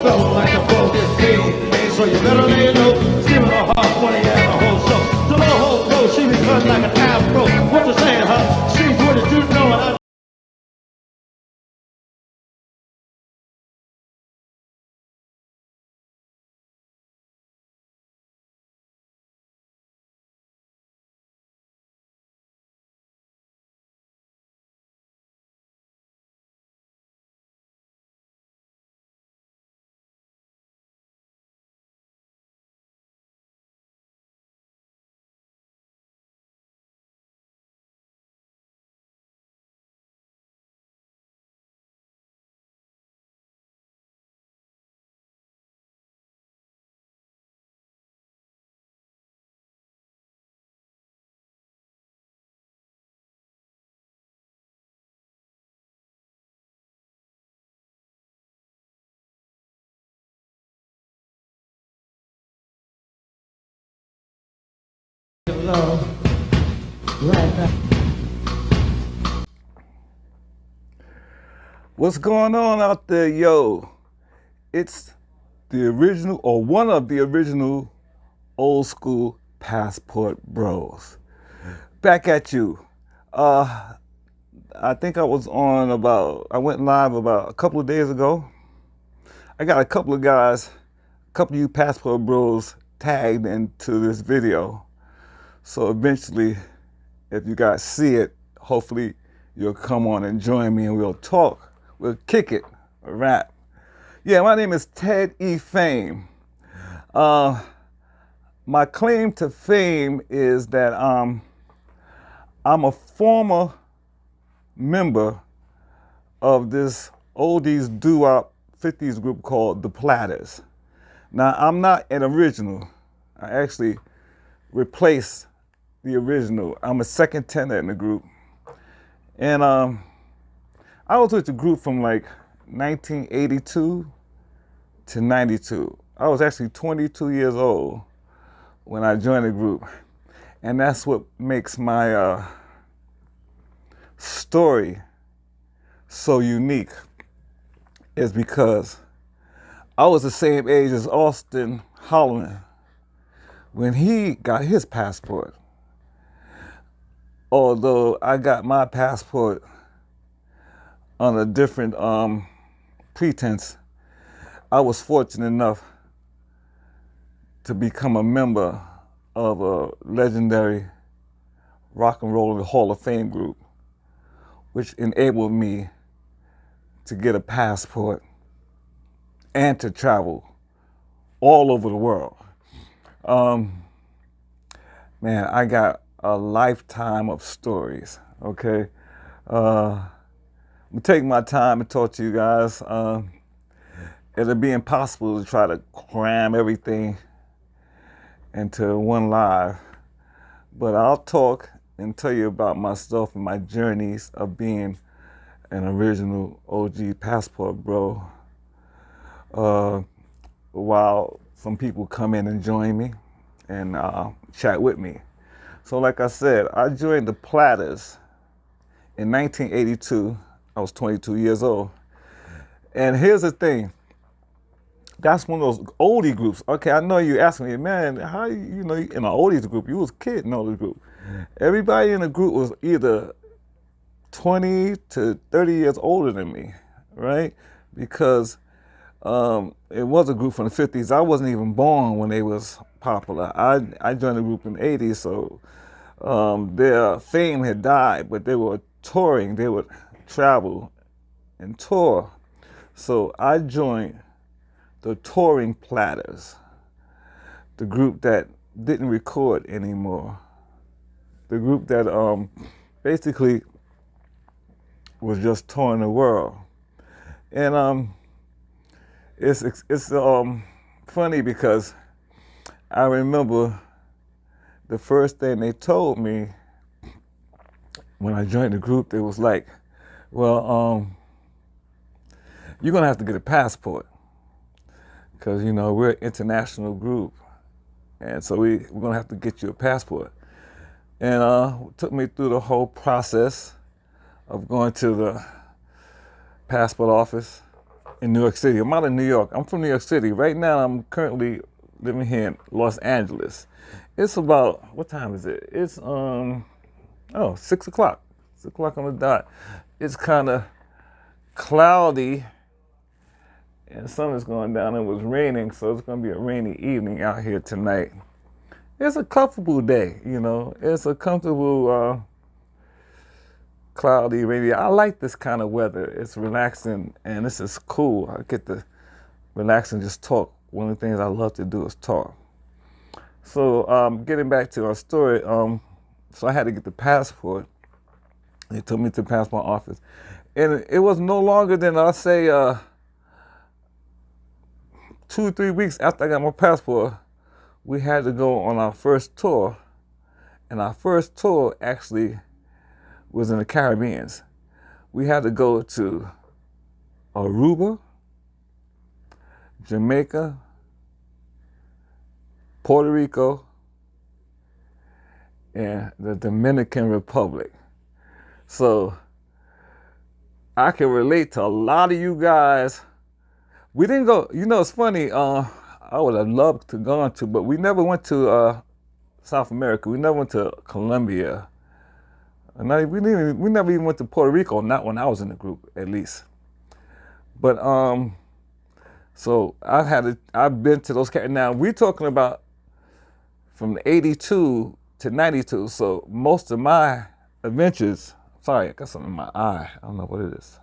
Felt like a bogus pain, so you better lay low. Stealing her heart, funny as a whole show. The little whole pro, she be cut like an afro. What you saying, huh? She's what did you know? And I What's going on out there, yo? It's the original, or one of the original old school Passport Bros. Back at you. I think I went live about a couple of days ago. I got a couple of guys, a couple of you Passport Bros tagged into this video. So eventually, if you guys see it, hopefully you'll come on and join me and we'll talk. We'll kick it, a rap. Yeah, my name is Ted E. Fame. My claim to fame is that I'm a former member of this oldies doo-wop 50s group called the Platters. Now, I'm not an original. I actually replaced the original. I'm a second tenor in the group. And I was with the group from like 1982 to 92. I was actually 22 years old when I joined the group. And that's what makes my story so unique, is because I was the same age as Austin Holloman when he got his passport. Although I got my passport on a different pretense, I was fortunate enough to become a member of a legendary rock and roll Hall of Fame group, which enabled me to get a passport and to travel all over the world. Man, I got a lifetime of stories, okay? I'm taking my time to talk to you guys. It'll be impossible to try to cram everything into one live, but I'll talk and tell you about myself and my journeys of being an original OG Passport Bro, while some people come in and join me and chat with me. So like I said, I joined the Platters in 1982. I was 22 years old. And here's the thing. That's one of those oldie groups. Okay, I know you're asking me, man, how you know in an oldies group? You was a kid in the group. Everybody in the group was either 20 to 30 years older than me, right? Because it was a group from the 50s. I wasn't even born when they was popular. I joined the group in the 80s, so their fame had died, but they were touring. They would travel and tour. So I joined the touring Platters, the group that didn't record anymore, the group that basically was just touring the world. And it's funny because I remember the first thing they told me when I joined the group, it was like, well, you're gonna have to get a passport because, you know, we're an international group. And so we're gonna have to get you a passport. And it took me through the whole process of going to the passport office in New York City. I'm out in New York. I'm from New York City. Right now, I'm currently living here in Los Angeles. It's about, what time is it? It's 6 o'clock. 6 o'clock on the dot. It's kind of cloudy, and sun is going down. It was raining, so it's going to be a rainy evening out here tonight. It's a comfortable day, you know. It's a comfortable, cloudy, rainy. I like this kind of weather. It's relaxing, and this is cool. I get to relax and just talk. One of the things I love to do is talk. So getting back to our story, so I had to get the passport. They took me to the passport office. And it was no longer than, I'll say, 2 or 3 weeks after I got my passport, we had to go on our first tour. And our first tour actually was in the Caribbean. We had to go to Aruba, Jamaica, Puerto Rico, and the Dominican Republic. So I can relate to a lot of you guys. We didn't go, you know, it's funny, I would have loved to go to, but we never went to South America. We never went to Colombia. We never even went to Puerto Rico, not when I was in the group, at least. But so I've been to those. Now we're talking about from 82 to 92. So most of my adventures. Sorry, I got something in my eye. I don't know what it is.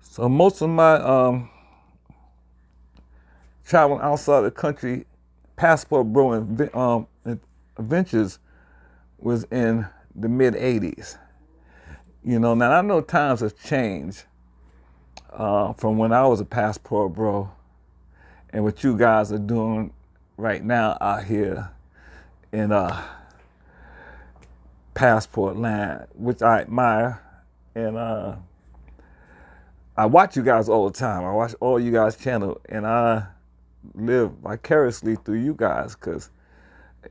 So most of my traveling outside the country, passport bro adventures was in the mid 80s. You know, now I know times have changed from when I was a passport bro and what you guys are doing right now out here in passport land, which I admire. And I watch you guys all the time. I watch all you guys' channel, and I live vicariously through you guys because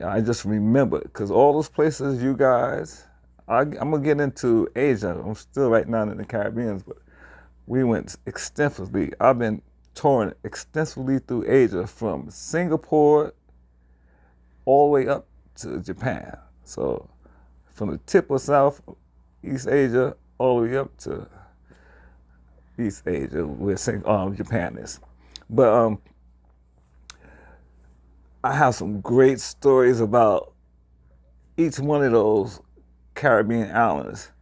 I just remember, because all those places you guys, I'm going to get into Asia. I'm still right now in the Caribbean, but we went extensively. I've been touring extensively through Asia from Singapore all the way up to Japan. So from the tip of Southeast Asia all the way up to East Asia, where Japan is. But I have some great stories about each one of those Caribbean islands.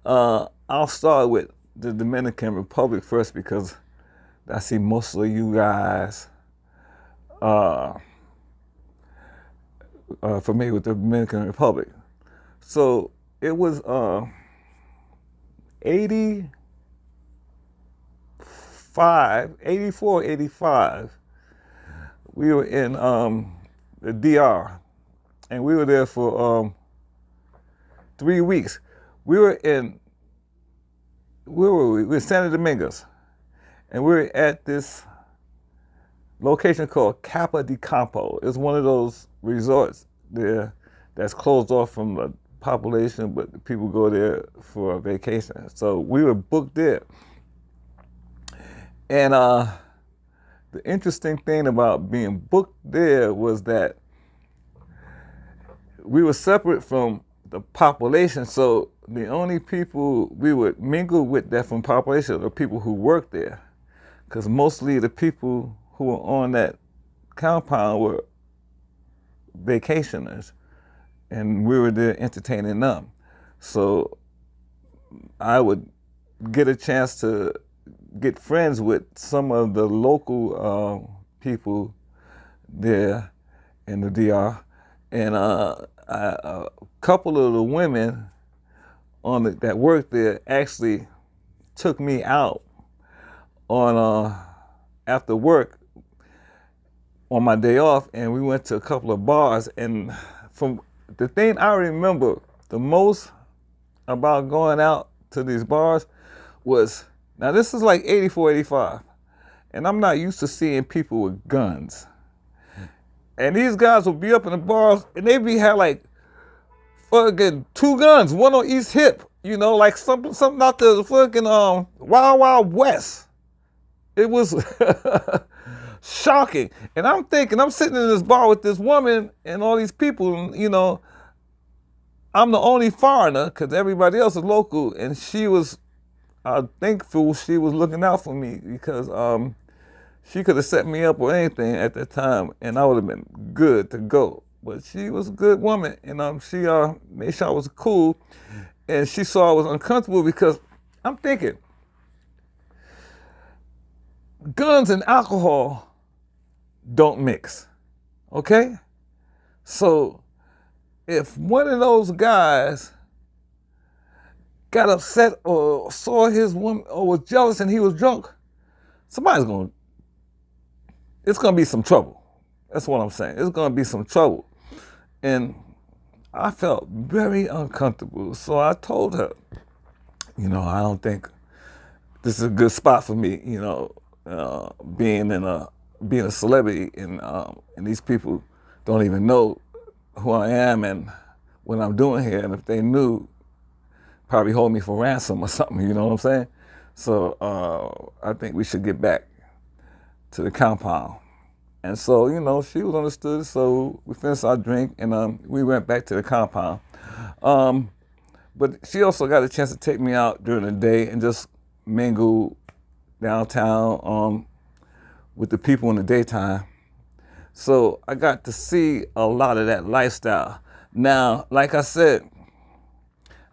I'll start with the Dominican Republic first because I see most of you guys familiar with the Dominican Republic. So it was 84, 85. We were in the DR, and we were there for 3 weeks. We were in Santo Domingos, and we were at this location called Capa de Campo. It's one of those resorts there that's closed off from the population, but the people go there for a vacation. So we were booked there. And the interesting thing about being booked there was that we were separate from the population, so the only people we would mingle with that from population are people who work there, because mostly the people who were on that compound were vacationers, and we were there entertaining them. So I would get a chance to get friends with some of the local people there in the DR, and a couple of the women that worked there actually took me out on after work on my day off, and we went to a couple of bars. And from the thing I remember the most about going out to these bars was, now this is like 84, 85, and I'm not used to seeing people with guns. And these guys would be up in the bars, and they had like fucking 2 guns, one on each hip. You know, like something out the fucking Wild Wild West. It was shocking. And I'm thinking, I'm sitting in this bar with this woman and all these people, and, you know, I'm the only foreigner because everybody else is local, and she was, thankful she was looking out for me because she could have set me up or anything at that time, and I would have been good to go. But she was a good woman, and she made sure I was cool, and she saw I was uncomfortable because I'm thinking, guns and alcohol don't mix, okay? So if one of those guys got upset or saw his woman or was jealous and he was drunk, it's gonna be some trouble. That's what I'm saying. It's gonna be some trouble. And I felt very uncomfortable. So I told her, you know, I don't think this is a good spot for me, you know, being a celebrity, and these people don't even know who I am and what I'm doing here. And if they knew, probably hold me for ransom or something, you know what I'm saying? So I think we should get back to the compound. And so, you know, she was understood, so we finished our drink and we went back to the compound. But she also got a chance to take me out during the day and just mingle downtown with the people in the daytime. So I got to see a lot of that lifestyle. Now, like I said,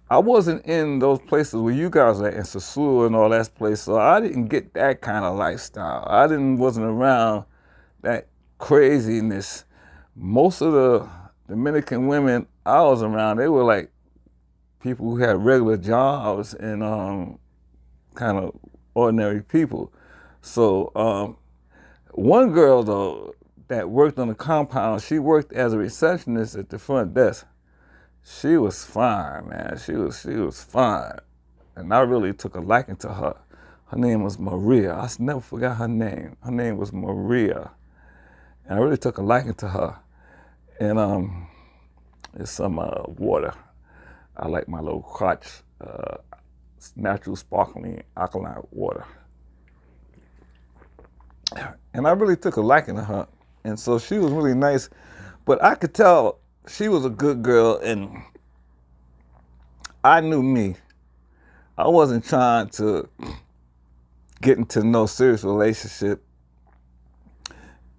I wasn't in those places where you guys are in Sasua and all that place, so I didn't get that kind of lifestyle. Wasn't around that craziness. Most of the Dominican women I was around, they were like people who had regular jobs and kind of ordinary people. So one girl though that worked on the compound, she worked as a receptionist at the front desk. She was fine, man. She was fine. And I really took a liking to her. Her name was Maria. I never forgot her name. Her name was Maria. And I really took a liking to her. And there's some water. I like my little crotch, natural sparkling alkaline water. And I really took a liking to her. And so she was really nice. But I could tell she was a good girl, and I knew me. I wasn't trying to get into no serious relationship.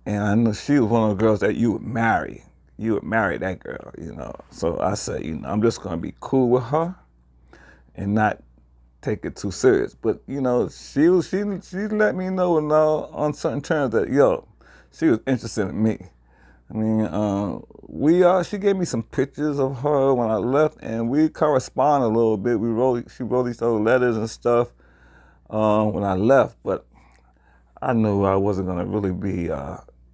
And I knew she was one of the girls that you would marry. You would marry that girl, you know. So I said, you know, I'm just gonna be cool with her and not take it too serious. But you know, she let me know on certain terms that she was interested in me. I mean, she gave me some pictures of her when I left, and we corresponded a little bit. She wrote each other letters and stuff when I left, but I knew I wasn't gonna really be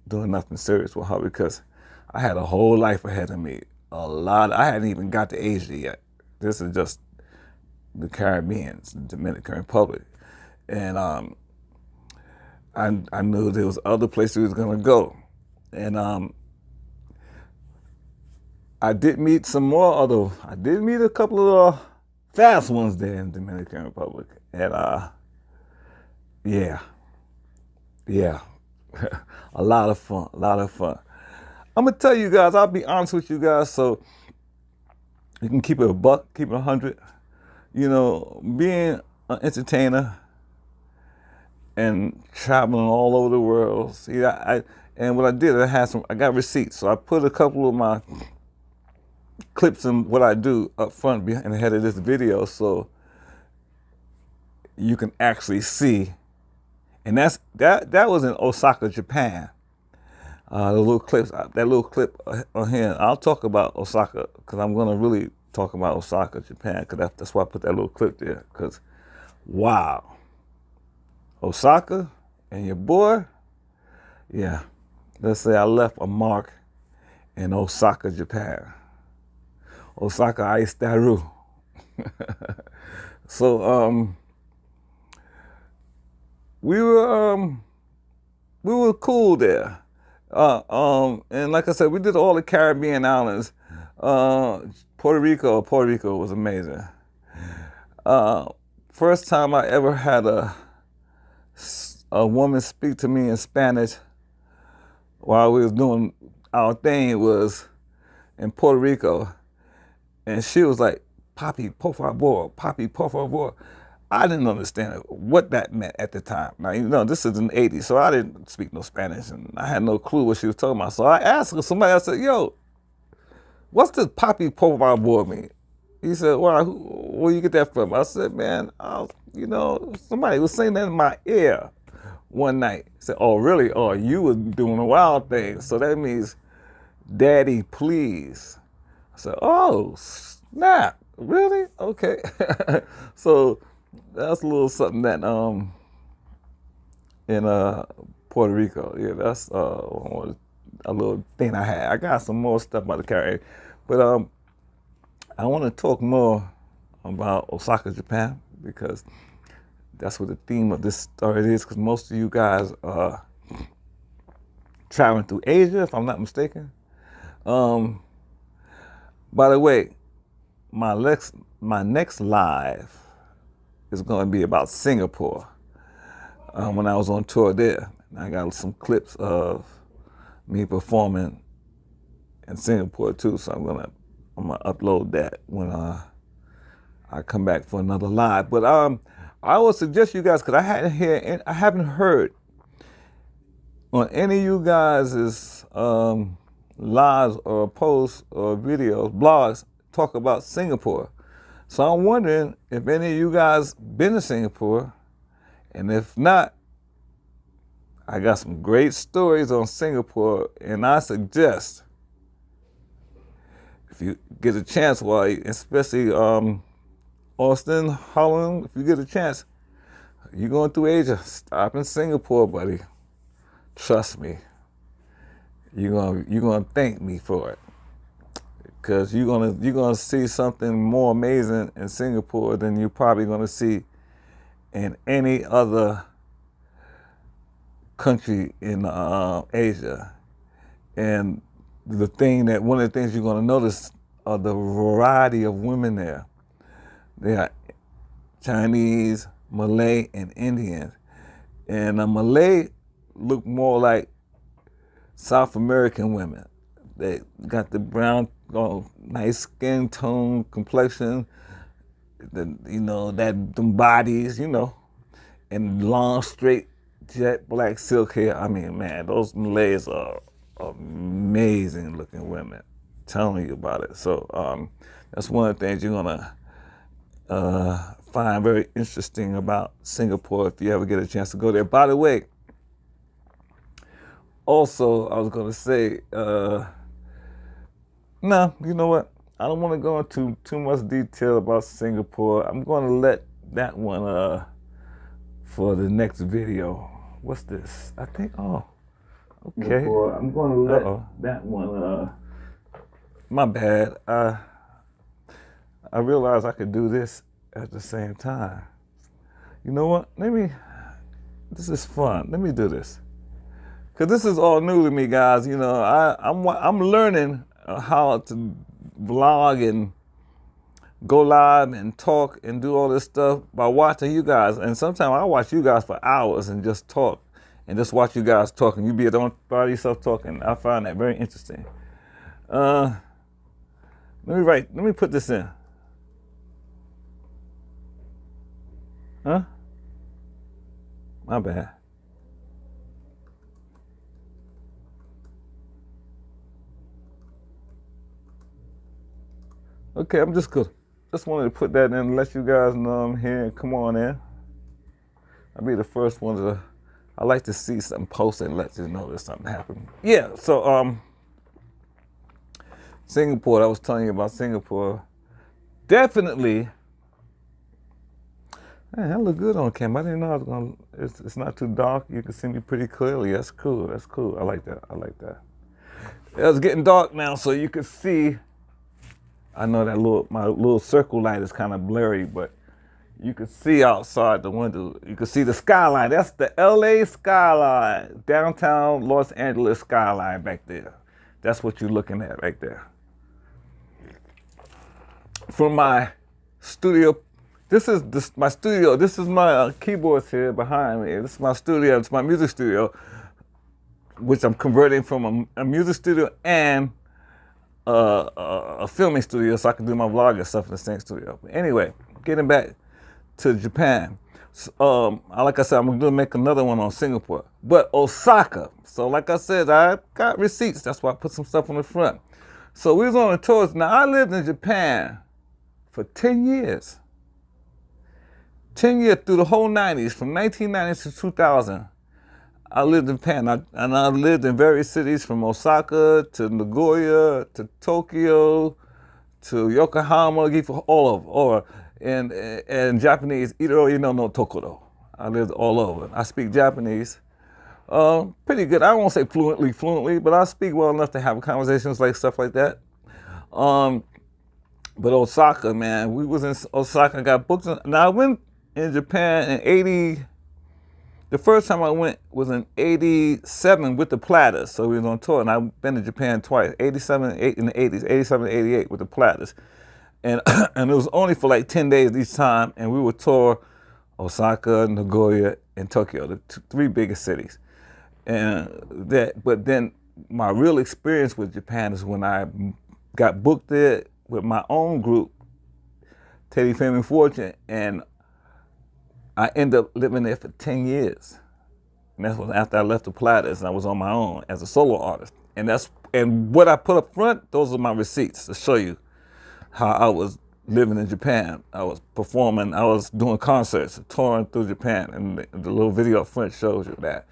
doing nothing serious with her because I had a whole life ahead of me. I hadn't even got to Asia yet. This is just the Caribbean, the Dominican Republic, and I knew there was other places we was gonna go, and I did meet a couple of fast ones there in the Dominican Republic, and yeah, a lot of fun. I'm gonna tell you guys, I'll be honest with you guys, so you can keep it a buck, keep it 100. You know, being an entertainer and traveling all over the world. See, and what I did, I got receipts, so I put a couple of my clips and what I do up front and ahead of this video, so you can actually see. And that was in Osaka, Japan. The little clips, that little clip on here. I'll talk about Osaka because I'm gonna really talk about Osaka, Japan, because that's why I put that little clip there. Because wow, Osaka and your boy, yeah. Let's say I left a mark in Osaka, Japan. Osaka Aistaru. So we were cool there. And like I said, we did all the Caribbean islands. Puerto Rico was amazing. Uh, First time I ever had a woman speak to me in Spanish while we was doing our thing was in Puerto Rico, and she was like, "Papi, por favor, papi, por favor." I didn't understand what that meant at the time. Now, you know, this is in the 80s, so I didn't speak no Spanish, and I had no clue what she was talking about. So I asked her, somebody, I said, "Yo, what's this papi, por favor mean?" He said, "Well, where you get that from?" I said, "Man, you know, somebody was saying that in my ear one night." He said, "Oh, really? Oh, you was doing a wild thing. So that means, Daddy, please." I said, "Oh, snap. Really? Okay." So that's a little something that in Puerto Rico. Yeah, that's a little thing I had. I got some more stuff about to carry, but I want to talk more about Osaka, Japan, because that's what the theme of this story is. Because most of you guys are traveling through Asia, if I'm not mistaken. By the way, my next live is going to be about Singapore. When I was on tour there, I got some clips of me performing in Singapore too. So I'm gonna upload that when I come back for another live. But I would suggest you guys, because I haven't heard on any of you guys' lives or posts or videos, blogs, talk about Singapore. So I'm wondering if any of you guys been to Singapore, and if not, I got some great stories on Singapore, and I suggest if you get a chance, especially Austin, Holland, if you get a chance, you're going through Asia, stop in Singapore, buddy. Trust me, you're gonna thank me for it, because you're gonna see something more amazing in Singapore than you're probably gonna see in any other country in Asia. And one of the things you're gonna notice are the variety of women there. They are Chinese, Malay, and Indian. And Malay look more like South American women. They got the brown, nice skin tone, complexion, them bodies, and long, straight, jet black silk hair. I mean, man, those Malays are amazing looking women. I'm telling you about it. So that's one of the things you're gonna find very interesting about Singapore if you ever get a chance to go there. By the way, also, I was going to say, no, you know what? I don't want to go into too much detail about Singapore. I'm going to let that one for the next video. What's this? I think, okay. Singapore. I'm going to let that one, my bad. I realized I could do this at the same time. You know what? This is fun. Let me do this. Because this is all new to me, guys. I'm learning how to vlog and go live and talk and do all this stuff by watching you guys. And sometimes I watch you guys for hours and just talk and just watch you guys talk, and you be by yourself talking. I find that very interesting. Let me put this in. Huh? My bad. Okay, I'm just good. Just wanted to put that in and let you guys know I'm here and come on in. I'll be the first one I like to see something posted and let you know there's something happening. Yeah, so Singapore, I was telling you about Singapore. Definitely, man, I look good on camera. I didn't know I was gonna, it's not too dark. You can see me pretty clearly. That's cool, that's cool. I like that. It's getting dark now, so you can see. I know that my little circle light is kind of blurry, but you can see outside the window. You can see the skyline. That's the LA skyline, downtown Los Angeles skyline back there. That's what you're looking at right there. From my studio my studio. This is my keyboards here behind me. This is my studio. It's my music studio, which I'm converting from a music studio and a filming studio, so I can do my vlog and stuff in the same studio. But anyway, getting back to Japan. Like I said, I'm gonna make another one on Singapore, but Osaka. So like I said, I got receipts. That's why I put some stuff on the front. So we was on a tour. Now I lived in Japan for 10 years. 10 years through the whole 90s, from 1990 to 2000. I lived in Japan, and I lived in various cities from Osaka to Nagoya to Tokyo to Yokohama, all over. And Japanese, Iro no Tokoro. I lived all over. I speak Japanese. Pretty good. I won't say fluently, but I speak well enough to have conversations like stuff like that. But Osaka, man, we was in Osaka, got booked. Now I went in Japan in 80. The first time I went was in 87 with the Platters. So we was on tour, and I've been to Japan twice, 87 in the 80s, 87 and 88 with the Platters. And and it was only for like 10 days each time, and we would tour Osaka, Nagoya, and Tokyo, the three biggest cities. But then my real experience with Japan is when I got booked there with my own group, Teddy Fame and Fortune, and I ended up living there for 10 years. And that was after I left the Platters and I was on my own as a solo artist. And what I put up front, those are my receipts to show you how I was living in Japan. I was performing, I was doing concerts, touring through Japan, and the little video up front shows you that.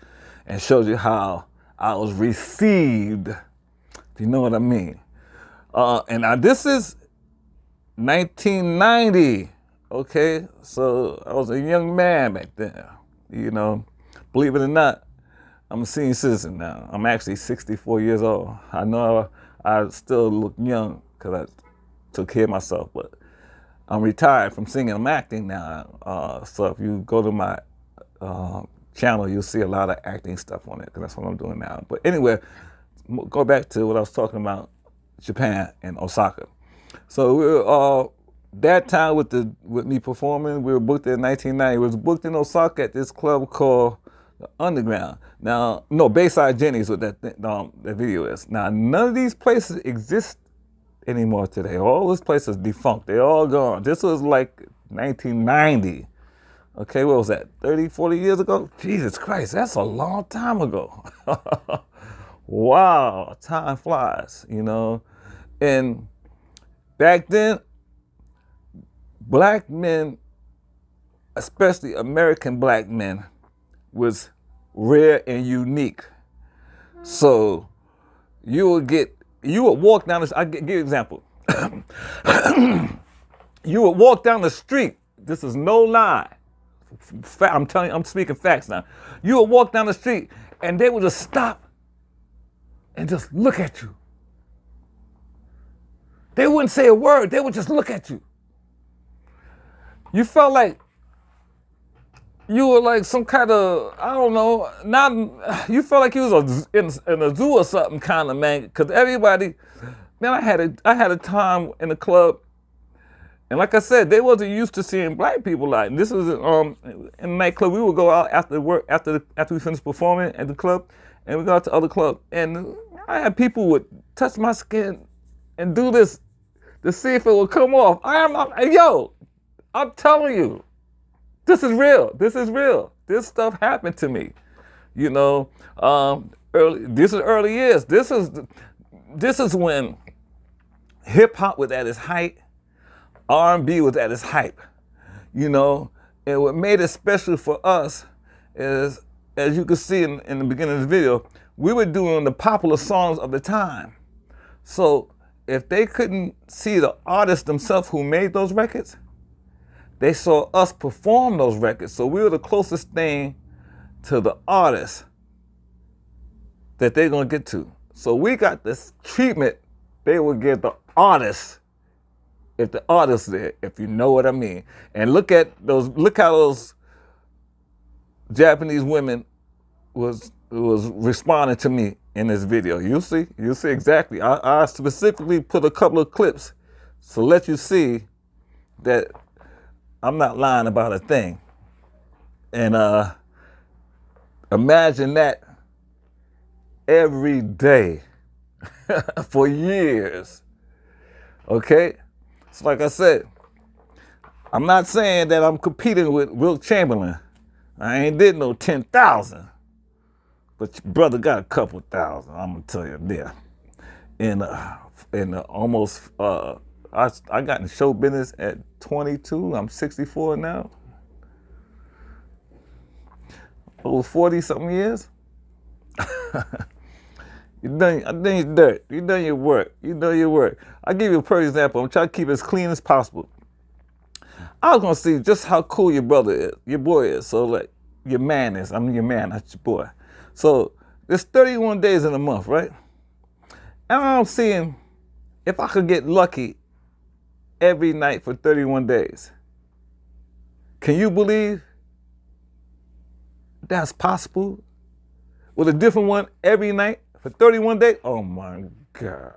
And shows you how I was received, if you know what I mean. And now this is 1990, okay? So I was a young man back then, you know. Believe it or not, I'm a senior citizen now. I'm actually 64 years old. I know I still look young because I took care of myself, but I'm retired from singing. I'm acting now. So if you go to my channel, you'll see a lot of acting stuff on it, because that's what I'm doing now. But anyway, go back to what I was talking about, Japan and Osaka. So we were that time with me performing, we were booked in 1990. We was booked in Osaka at this club called the Underground. Now, no, Bayside Jenny's what that video is. Now, none of these places exist anymore today. All these places defunct. They're all gone. This was like 1990. Okay, what was that, 30, 40 years ago? Jesus Christ, that's a long time ago. Wow, time flies, you know. And back then, black men, especially American black men, was rare and unique. So you would walk down this, I'll give you an example. You would walk down the street, this is no lie. I'm telling you, I'm speaking facts now. You would walk down the street and they would just stop and just look at you. They wouldn't say a word, they would just look at you. You felt like you were like some kind of, I don't know, you felt like you was in a zoo or something kind of, man, because everybody, man, I had a time in the club, and like I said, they wasn't used to seeing black people like, and this was in a nightclub. We would go out after work, after we finished performing at the club, and we go out to other clubs, and I had people would touch my skin and do this to see if it would come off. I'm telling you, this is real. This is real. This stuff happened to me. You know, this is early years. This is when hip hop was at its height, R&B was at its height. You know, and what made it special for us is, as you can see in the beginning of the video, we were doing the popular songs of the time. So if they couldn't see the artists themselves who made those records, they saw us perform those records. So we were the closest thing to the artists that they're gonna get to. So we got this treatment they would give the artists if the artist's there, if you know what I mean. And look how those Japanese women was responding to me in this video. You'll see exactly. I specifically put a couple of clips to let you see that I'm not lying about a thing. And imagine that every day for years. Okay? So like I said, I'm not saying that I'm competing with Wilt Chamberlain. I ain't did no 10,000. But your brother got a couple thousand, I'm gonna tell you there. And almost, I got in show business at 22. I'm 64 now. Over 40 something years. You done your dirt. You done your work. You done your work. I'll give you a perfect example. I'm trying to keep it as clean as possible. I was gonna see just how cool your brother is, your boy is. So like, your man is. I'm your man, not your boy. So there's 31 days in a month, right? And I'm seeing if I could get lucky every night for 31 days. Can you believe that's possible? With a different one every night for 31 days? Oh my God.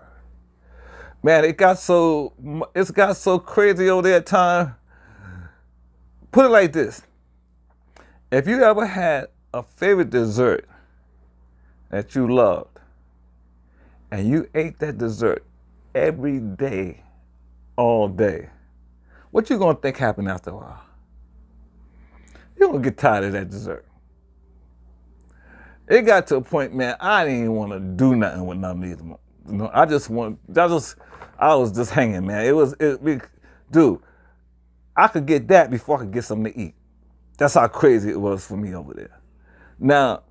Man, it got so crazy over that time. Put it like this. If you ever had a favorite dessert that you loved, and you ate that dessert every day, all day, what you gonna think happened after a while? You're gonna get tired of that dessert. It got to a point, man, I didn't even want to do nothing with none of these. You know, I was just hanging, man. Dude, I could get that before I could get something to eat. That's how crazy it was for me over there. Now,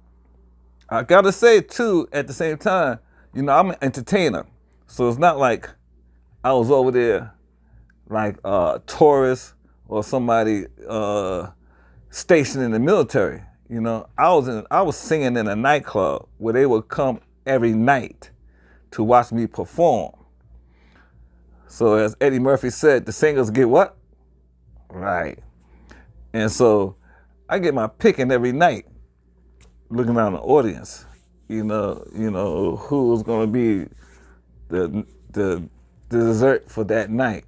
I gotta say too, at the same time, you know, I'm an entertainer. So it's not like I was over there like a tourist or somebody stationed in the military. You know, I was singing in a nightclub where they would come every night to watch me perform. So as Eddie Murphy said, the singers get what? Right. And so I get my picking every night, looking around the audience. You know who was gonna be the dessert for that night.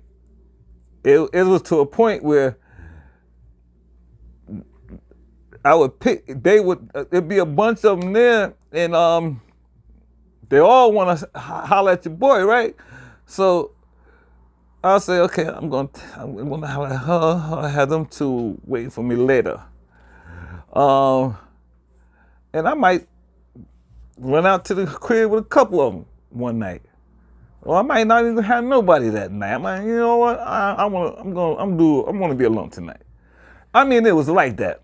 It was to a point where I would pick. It'd be a bunch of them there, and they all want to holler at your boy, right? So I'll say, okay, I'm gonna holler at her. I have them two waiting for me later, and I might run out to the crib with a couple of them one night. Or I might not even have nobody that night. I might, you know what? I'm gonna be alone tonight. I mean, it was like that.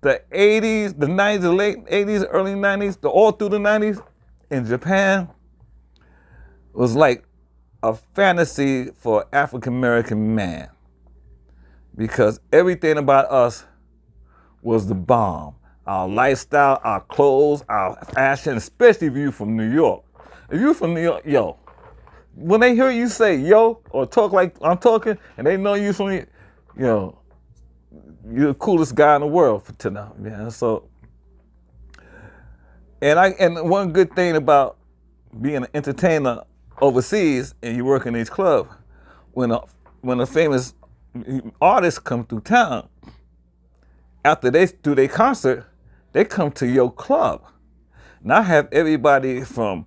The 80s, the 90s, the late 80s, early 90s, all through the 90s in Japan was like a fantasy for African American man, because everything about us was the bomb. Our lifestyle, our clothes, our fashion, especially if you're from New York. If you're from New York, yo, when they hear you say yo or talk like I'm talking, and they know you from, you're the coolest guy in the world to know. Yeah. So, and one good thing about being an entertainer overseas and you work in these clubs, when a famous artist come through town, after they do their concert, they come to your club. And I have everybody from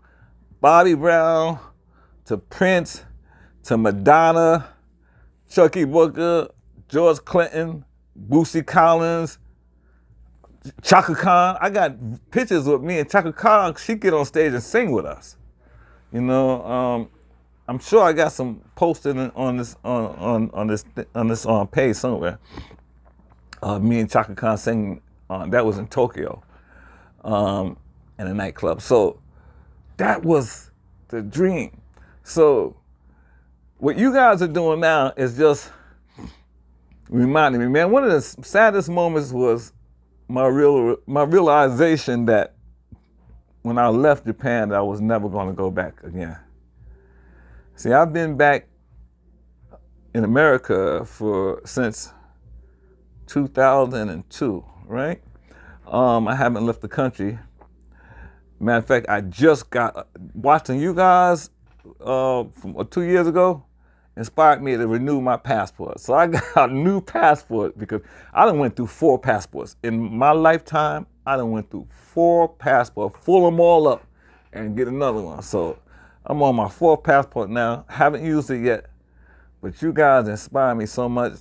Bobby Brown to Prince to Madonna, Chucky Booker, George Clinton, Boosie Collins, Chaka Khan. I got pictures with me and Chaka Khan. She get on stage and sing with us. You know, I'm sure I got some posted on this page somewhere. Me and Chaka Khan singing. That was in Tokyo, in a nightclub. So that was the dream. So what you guys are doing now is just reminding me, man. One of the saddest moments was my realization that when I left Japan, that I was never going to go back again. See, I've been back in America since 2002, right? I haven't left the country. Matter of fact, I just got watching you guys from 2 years ago. inspired me to renew my passport. So I got a new passport because I done went through 4 passports. In my lifetime, I done went through 4 passports, fill them all up and get another one. So I'm on my 4th passport now. Haven't used it yet, but you guys inspire me so much.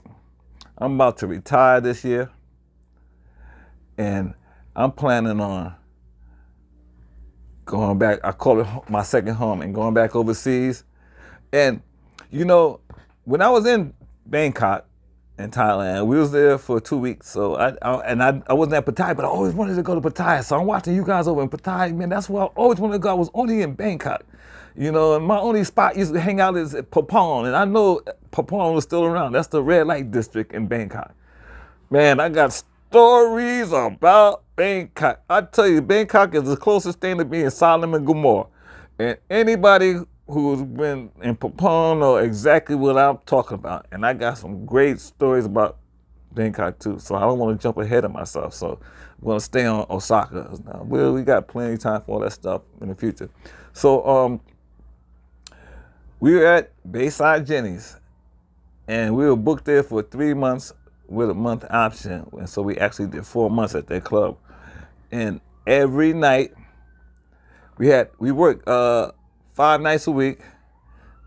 I'm about to retire this year, and I'm planning on going back. I call it my second home, and going back overseas. And you know, when I was in Bangkok in Thailand, we was there for 2 weeks. So I wasn't at Pattaya, but I always wanted to go to Pattaya. So I'm watching you guys over in Pattaya, man. That's where I always wanted to go. I was only in Bangkok, you know, and my only spot used to hang out is at Papong, and I know Papong was still around. That's the red light district in Bangkok. Man, I got stories about Bangkok. I tell you, Bangkok is the closest thing to being Sodom and Gomorrah. And anybody who's been in Papong know exactly what I'm talking about. And I got some great stories about Bangkok too. So I don't want to jump ahead of myself. So I'm going to stay on Osaka now. We got plenty of time for all that stuff in the future. So we were at Bayside Jenny's, and we were booked there for 3 months with a month option. And so we actually did 4 months at that club. And every night we worked 5 nights a week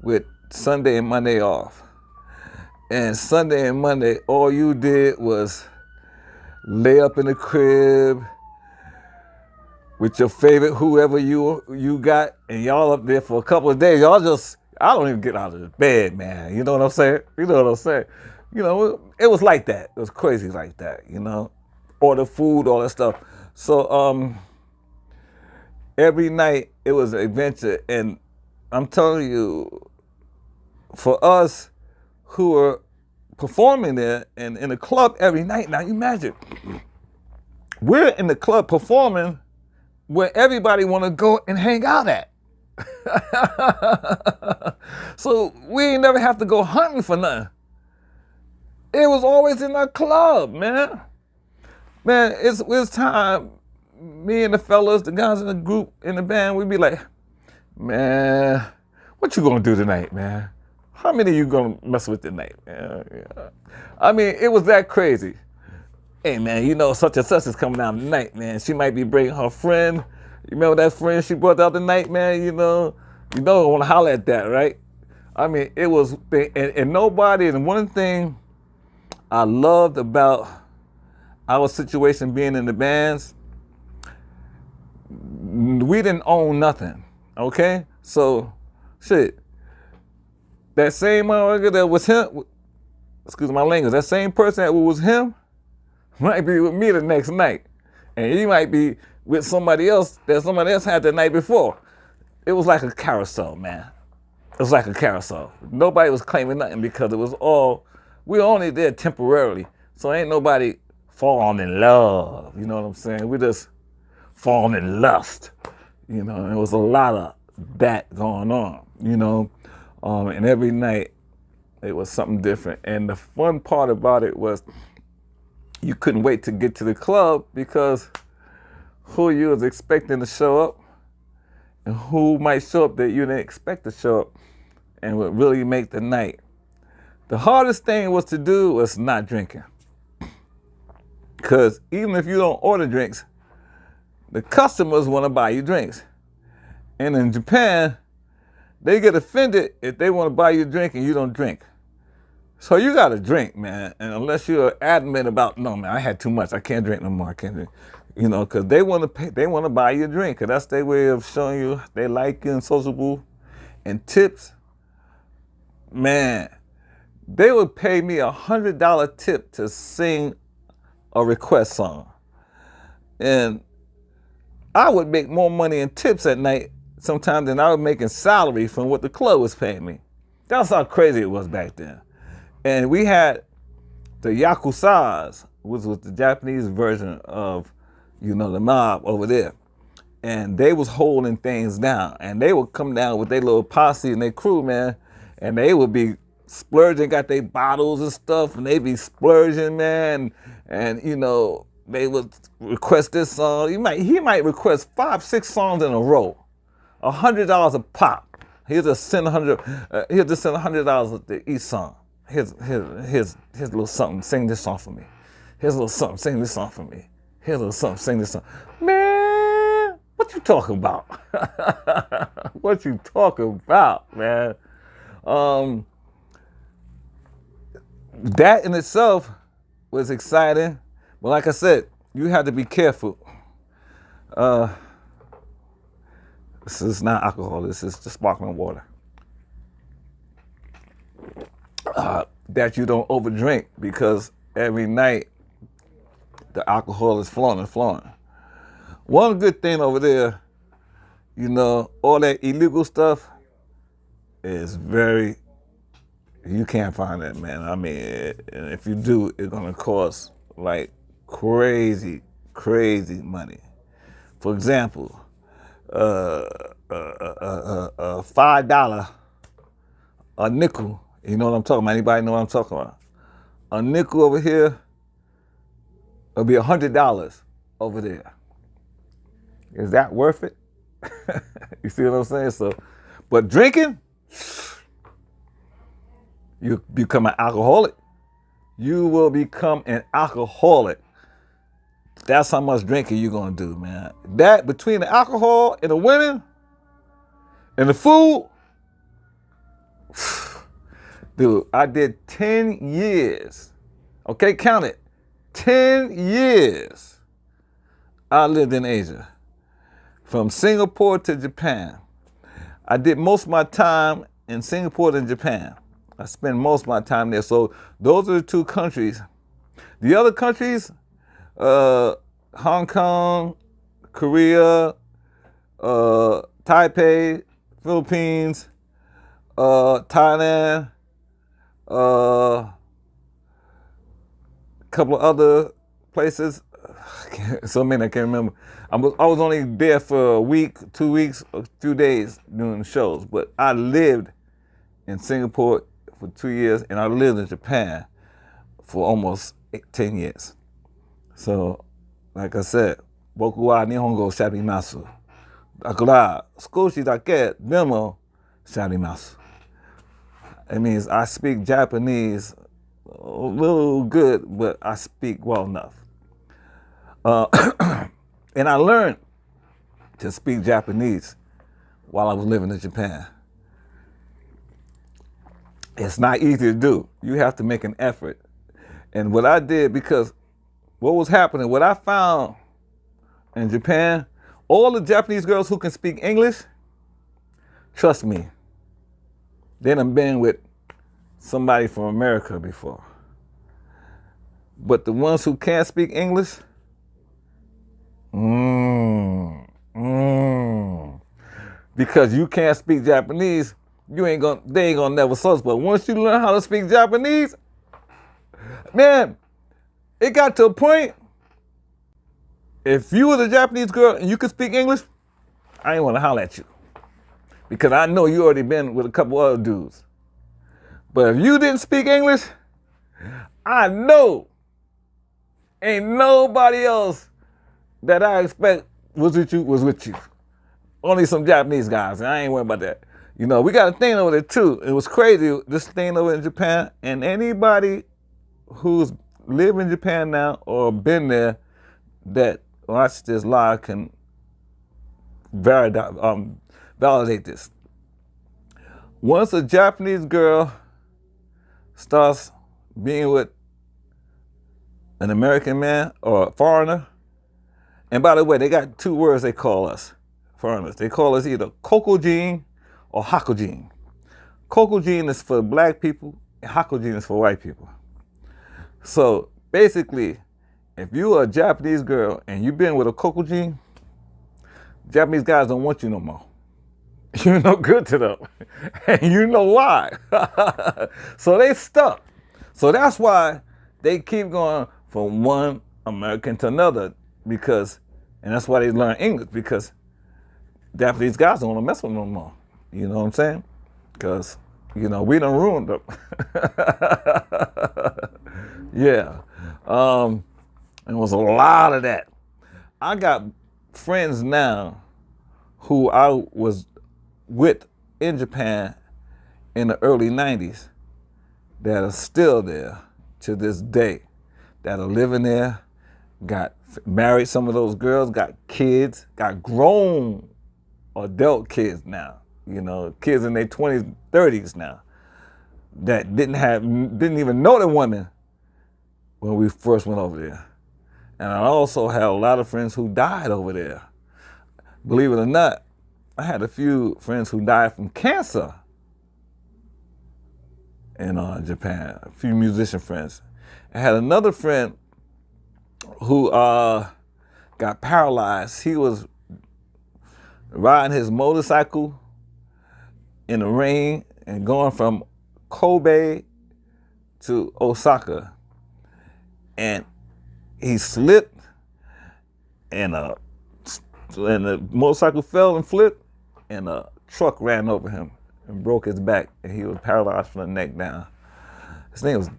with Sunday and Monday off. And Sunday and Monday, all you did was lay up in the crib with your favorite whoever you got, and y'all up there for a couple of days. I don't even get out of the bed, man. You know what I'm saying? You know what I'm saying? You know, it was like that. It was crazy like that, you know? Order food, all that stuff. So every night it was an adventure. And I'm telling you, for us who were performing there and in the club every night, now you imagine, we're in the club performing where everybody want to go and hang out at. So we ain't never have to go hunting for nothing. It was always in our club, man. Man, it's time. Me and the fellas, the guys in the group, in the band, we'd be like, man, what you gonna do tonight, man? How many of you gonna mess with tonight, man? Yeah. I mean, it was that crazy. Hey, man, you know, such and such is coming out tonight, man. She might be bringing her friend. You remember that friend she brought out tonight, man? You don't want to holler at that, right? I mean, it was, and nobody, and one thing I loved about our situation being in the bands, we didn't own nothing, okay? So, shit, that same motherfucker that was him, excuse my language, that same person that was him might be with me the next night. And he might be with somebody else that somebody else had the night before. It was like a carousel, man. It was like a carousel. Nobody was claiming nothing because it was all, we were only there temporarily. So ain't nobody falling in love, you know what I'm saying? We just falling in lust, you know, and there was a lot of that going on, you know. And every night it was something different. And the fun part about it was you couldn't wait to get to the club because who you was expecting to show up and who might show up that you didn't expect to show up and would really make the night. The hardest thing was to do was not drinking. Because even if you don't order drinks, the customers want to buy you drinks. And in Japan, they get offended if they want to buy you a drink and you don't drink. So you got to drink, man. And unless you're adamant about, no, man, I had too much. I can't drink no more. I can't drink. You know, because they want to pay, they want to buy you a drink. Because that's their way of showing you they like you and sociable. And tips, man, they would pay me $100 tip to sing a request song. And I would make more money in tips at night sometimes than I was making salary from what the club was paying me. That's how crazy it was back then. And we had the Yakuzas, which was the Japanese version of, you know, the mob over there. And they was holding things down. And they would come down with their little posse and their crew, man. And they would be splurging, got their bottles and stuff, and they be splurging, man. And you know, they would request this song. He might request 5, 6 songs in a row. $100 a pop. He'll just send $100 to each song. Here's a little something. Sing this song for me. Here's a little something. Sing this song for me. Here's a little something. Sing this song. Man, what you talking about? What you talking about, man? That in itself was exciting, but like I said, you had to be careful. This is not alcohol. This is the sparkling water. That you don't overdrink, because every night the alcohol is flowing and flowing. One good thing over there, you know, all that illegal stuff is you can't find that, man. I mean, if you do, it's gonna cost like crazy money. For example, $5, a nickel. You know what I'm talking about? Anybody know what I'm talking about? A nickel over here will be $100 over there. Is that worth it? You see what I'm saying? So, but drinking, you become an alcoholic. You will become an alcoholic. That's how much drinking you're gonna do, man. That, between the alcohol and the women and the food, dude, I did 10 years. Okay, count it. 10 years I lived in Asia. From Singapore to Japan. I did most of my time in Singapore and Japan. I spent most of my time there. So those are the two countries. The other countries, Hong Kong, Korea, Taipei, Philippines, Thailand, a couple of other places. So many I can't remember. I was only there for a week, 2 weeks, a few days doing the shows. But I lived in Singapore for 2 years, and I lived in Japan for almost 10 years. So, like I said, boku wa nihongo sharimasu. Dakara, skoshi dake demo sharimasu. It means I speak Japanese a little good, but I speak well enough. And I learned to speak Japanese while I was living in Japan. It's not easy to do. You have to make an effort. And what I did, because what was happening, what I found in Japan, all the Japanese girls who can speak English, trust me, they done been with somebody from America before. But the ones who can't speak English, because you can't speak Japanese, they ain't gonna never source. But once you learn how to speak Japanese, man, it got to a point, if you was a Japanese girl and you could speak English, I ain't wanna holler at you. Because I know you already been with a couple other dudes. But if you didn't speak English, I know ain't nobody else that I expect was with you. Only some Japanese guys, and I ain't worried about that. You know, we got a thing over there too. It was crazy, this thing over in Japan, and anybody who's lived in Japan now or been there that watch this live can validate this. Once a Japanese girl starts being with an American man or a foreigner, and by the way, they got two words they call us, foreigners. They call us either kokojin or hakojin. Kokojin is for black people, and hakojin is for white people. So basically, if you are a Japanese girl and you've been with a kokojin, Japanese guys don't want you no more. You're no good to them. And you know why. So they stuck. So that's why they keep going from one American to another, and that's why they learn English, because Japanese guys don't want to mess with them no more. You know what I'm saying? Because, you know, we done ruined them. Yeah. And there was a lot of that. I got friends now who I was with in Japan in the early 90s that are still there to this day, that are living there, got married, some of those girls got kids, got grown adult kids now, you know, kids in their 20s, 30s now, that didn't even know the woman when we first went over there. And I also had a lot of friends who died over there. Believe it or not, I had a few friends who died from cancer in Japan, a few musician friends. I had another friend who got paralyzed. He was riding his motorcycle in the rain and going from Kobe to Osaka. And he slipped and the motorcycle fell and flipped and a truck ran over him and broke his back, and he was paralyzed from the neck down. His name was,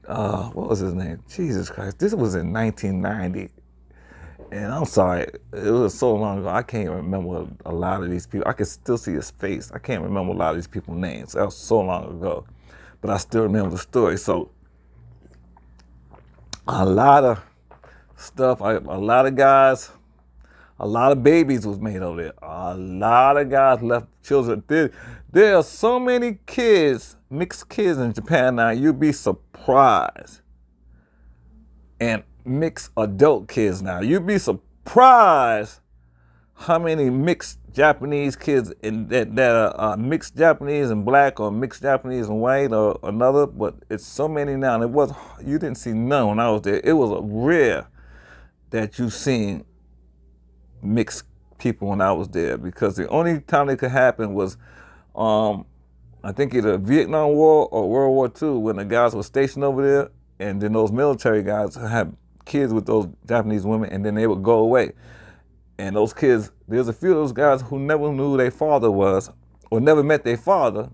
what was his name? Jesus Christ, this was in 1990. And I'm sorry, it was so long ago, I can't remember a lot of these people. I can still see his face. I can't remember a lot of these people's names. That was so long ago. But I still remember the story. So a lot of stuff, a lot of guys, a lot of babies was made over there. A lot of guys left children. There are so many kids, mixed kids in Japan now, you'd be surprised. And mixed adult kids now. You'd be surprised how many mixed Japanese kids that are mixed Japanese and black, or mixed Japanese and white, or another, but it's so many now. And you didn't see none when I was there. It was rare that you seen mixed people when I was there, because the only time it could happen was I think either Vietnam War or World War II, when the guys were stationed over there, and then those military guys had kids with those Japanese women, and then they would go away. And those kids, there's a few of those guys who never knew who their father was, or never met their father,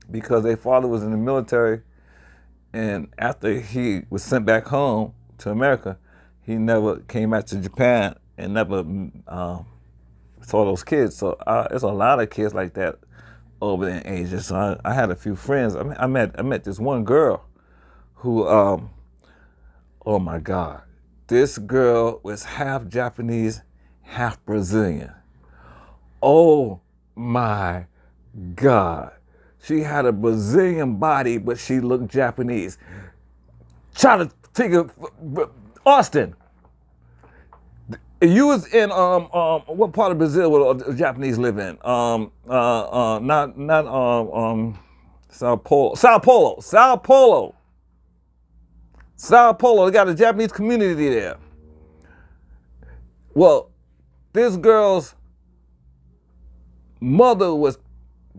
because their father was in the military, and after he was sent back home to America, he never came back to Japan and never saw those kids. So there's a lot of kids like that over there in Asia. So I had a few friends. I met this one girl who, oh my God, this girl was half Japanese, half Brazilian. Oh my God. She had a Brazilian body, but she looked Japanese. Try to think of, Austin, you was in what part of Brazil would Japanese live in? Sao Paulo. Sao Paulo, they got a Japanese community there. Well, this girl's mother was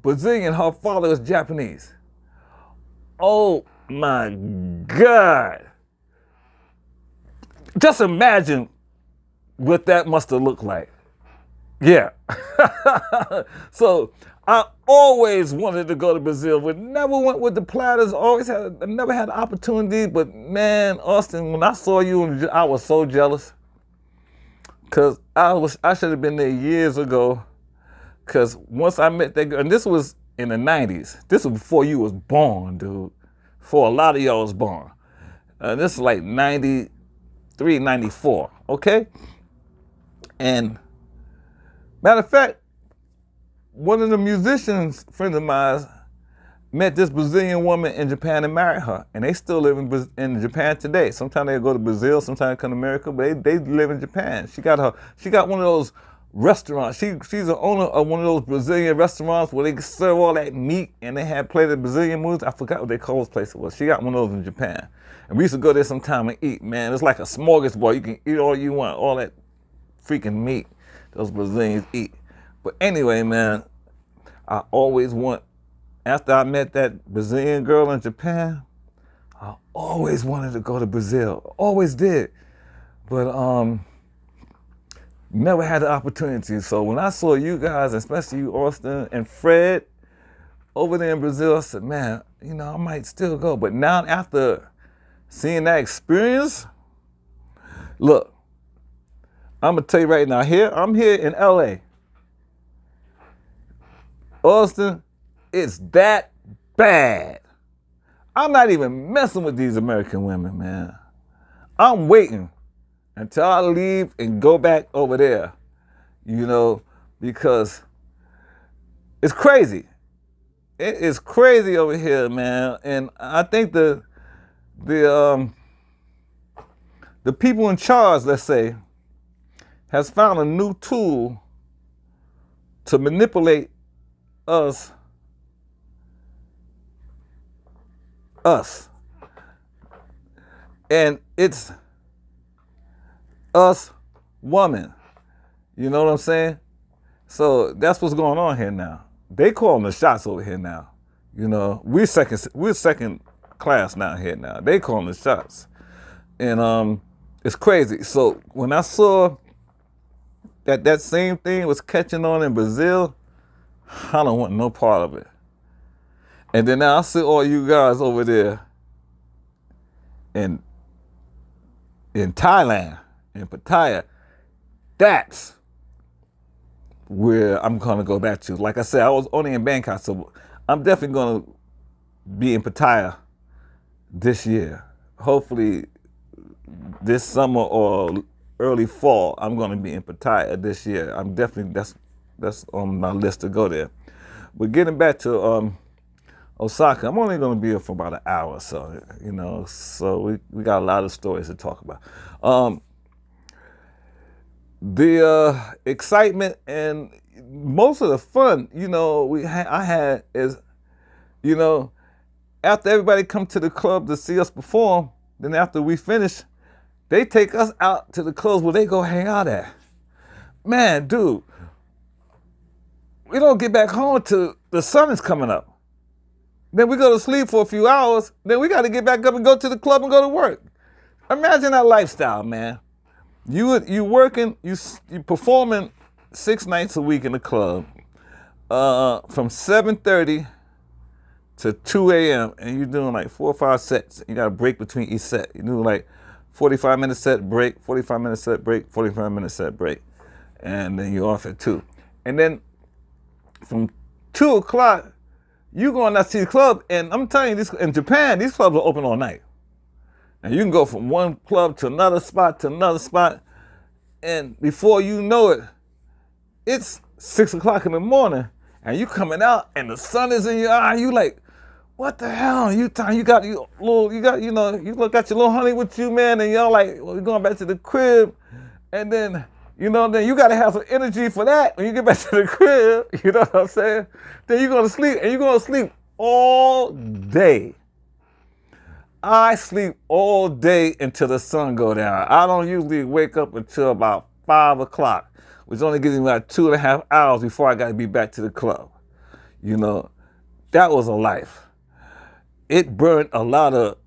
Brazilian, her father was Japanese. Oh my God. Just imagine what that must have looked like. Yeah. So I always wanted to go to Brazil, but never went with the Platters. Never had the opportunity. But man, Austin, when I saw you, I was so jealous. Cause I should have been there years ago. Cause once I met that girl, and this was in the 90s. This was before you was born, dude. Before a lot of y'all was born. This is like 93, 94, okay? And matter of fact, one of the musicians, friend of mine, met this Brazilian woman in Japan and married her. And they still live in Japan today. Sometimes they go to Brazil, sometimes they come to America, but they live in Japan. She got one of those restaurants. She's the owner of one of those Brazilian restaurants where they serve all that meat and they had played the Brazilian movies. I forgot what they call this place was. She got one of those in Japan. And we used to go there sometime and eat, man. It's like a smorgasbord. You can eat all you want, all that freaking meat those Brazilians eat. But anyway, man, I always after I met that Brazilian girl in Japan, I always wanted to go to Brazil. Always did. But never had the opportunity. So when I saw you guys, especially you, Austin and Fred, over there in Brazil, I said, man, I might still go. But now after seeing that experience, look, I'm gonna tell you right now, I'm here in LA. Austin, It's that bad. I'm not even messing with these American women, man. I'm waiting until I leave and go back over there, because it's crazy. It is crazy over here, man. And I think the people in charge, let's say, has found a new tool to manipulate us. And it's us woman. You know what I'm saying? So that's what's going on here now. They calling the shots over here now. We're second class now here now. They calling the shots. And it's crazy. So when I saw that same thing was catching on in Brazil, I don't want no part of it. And then now I see all you guys over there in Thailand, in Pattaya. That's where I'm gonna go back to. Like I said, I was only in Bangkok, so I'm definitely gonna be in Pattaya this year. Hopefully this summer or early fall, I'm gonna be in Pattaya this year. I'm definitely, that's on my list to go there. But getting back to Osaka, I'm only going to be here for about an hour or so, so we got a lot of stories to talk about. The excitement and most of the fun, I had is, after everybody come to the club to see us perform, then after we finish, they take us out to the clubs where they go hang out at. Man, dude, we don't get back home till the sun is coming up. Then we go to sleep for a few hours. Then we got to get back up and go to the club and go to work. Imagine that lifestyle, man. You working, you performing 6 nights a week in the club, from 7:30 to 2 a.m. and you're doing like 4 or 5 sets. You got a break between each set. You do like 45-minute set break, 45-minute set break, 45-minute set break, and then you're off at 2. And then from 2 o'clock, you going out to the club, and I'm telling you, this in Japan, these clubs are open all night. And you can go from one club to another spot, and before you know it, it's 6 o'clock in the morning, and you coming out, and the sun is in your eye. You like, what the hell? You got you got you got your little honey with you, man, and y'all like, well, we're going back to the crib, and then. Then you got to have some energy for that when you get back to the crib. You know what I'm saying? Then you're going to sleep, and you're going to sleep all day. I sleep all day until the sun go down. I don't usually wake up until about 5 o'clock, which only gives me about 2.5 hours before I got to be back to the club. That was a life. It burned a lot of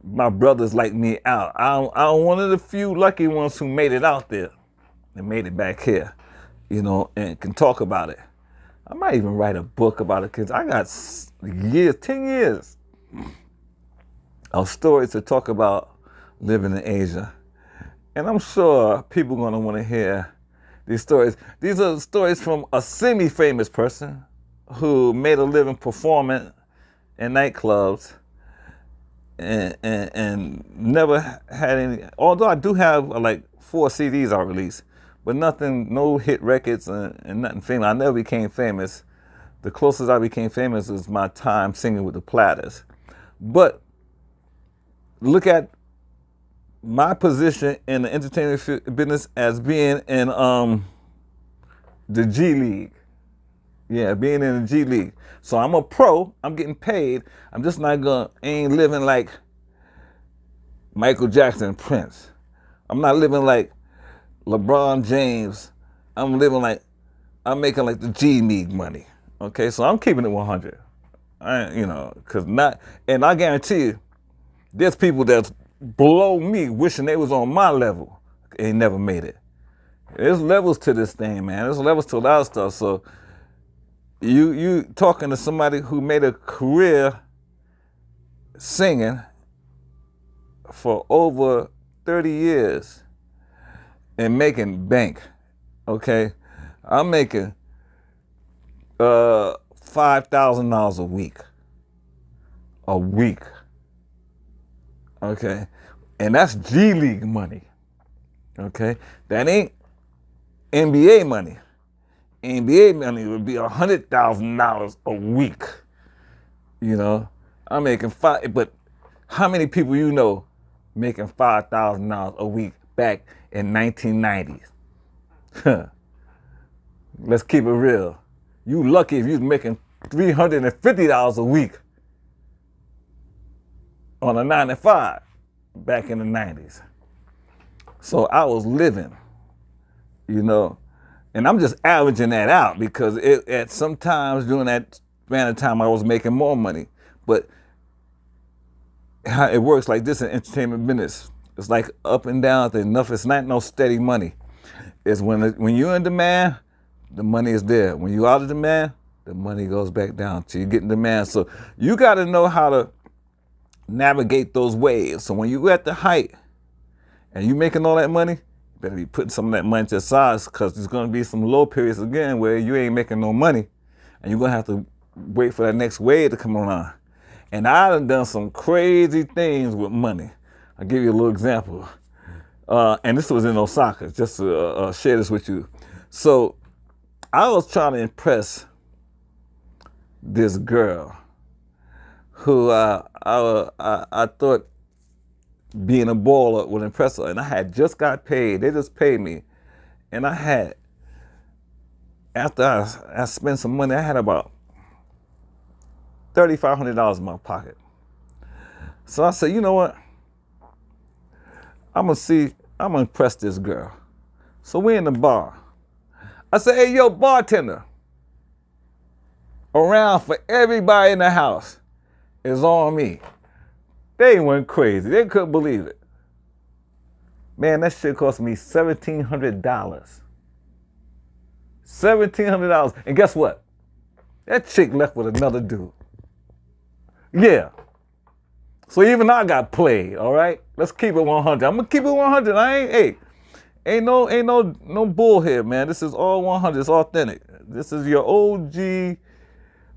my brothers like me out. I'm one of the few lucky ones who made it out there and made it back here, and can talk about it. I might even write a book about it because I got 10 years of stories to talk about living in Asia. And I'm sure people are going to want to hear these stories. These are stories from a semi-famous person who made a living performing in nightclubs and never had any, although I do have like 4 CDs I released, but nothing, no hit records and nothing famous. I never became famous. The closest I became famous was my time singing with the Platters. But look at my position in the entertainment business as being in the G League. Yeah, being in the G League. So I'm a pro, I'm getting paid. I'm just ain't living like Michael Jackson and Prince. I'm not living like LeBron James. I'm making like the G League money. Okay, so I'm keeping it 100. And I guarantee you, there's people that's below me wishing they was on my level. Ain't never made it. There's levels to this thing, man. There's levels to a lot of stuff. So you talking to somebody who made a career singing for over 30 years and making bank, okay? I'm making 5 $5,000 a week. A week. Okay? And that's G League money. Okay? That ain't NBA money. NBA money would be $100,000 a week. You know? I'm making but how many people you know making $5,000 a week back in 1990s? Let's keep it real. You lucky if you was making $350 a week on a 9 to 5 back in the 90s. So I was living, you know, and I'm just averaging that out because at sometimes during that span of time I was making more money. But how it works like this in entertainment business, it's like up and down. Enough. It's not no steady money. It's when you're in demand, the money is there. When you're out of demand, the money goes back down till you get in demand. So you got to know how to navigate those waves. So when you're at the height and you making all that money, you better be putting some of that money to the side because there's going to be some low periods again where you ain't making no money and you're going to have to wait for that next wave to come around. And I done some crazy things with money. I'll give you a little example. And this was in Osaka, just to share this with you. So I was trying to impress this girl who I thought being a baller would impress her. And I had just got paid. They just paid me. And I had, after I spent some money, I had about $3,500 in my pocket. So I said, you know what? I'm gonna impress this girl. So we in the bar. I said, hey, yo, bartender, around for everybody in the house is on me. They went crazy. They couldn't believe it. Man, that shit cost me $1,700. $1,700. And guess what? That chick left with another dude. Yeah. So even I got played, all right? Let's keep it 100. I'm gonna keep it 100. Ain't no bull here, man. This is all 100. It's authentic. This is your OG,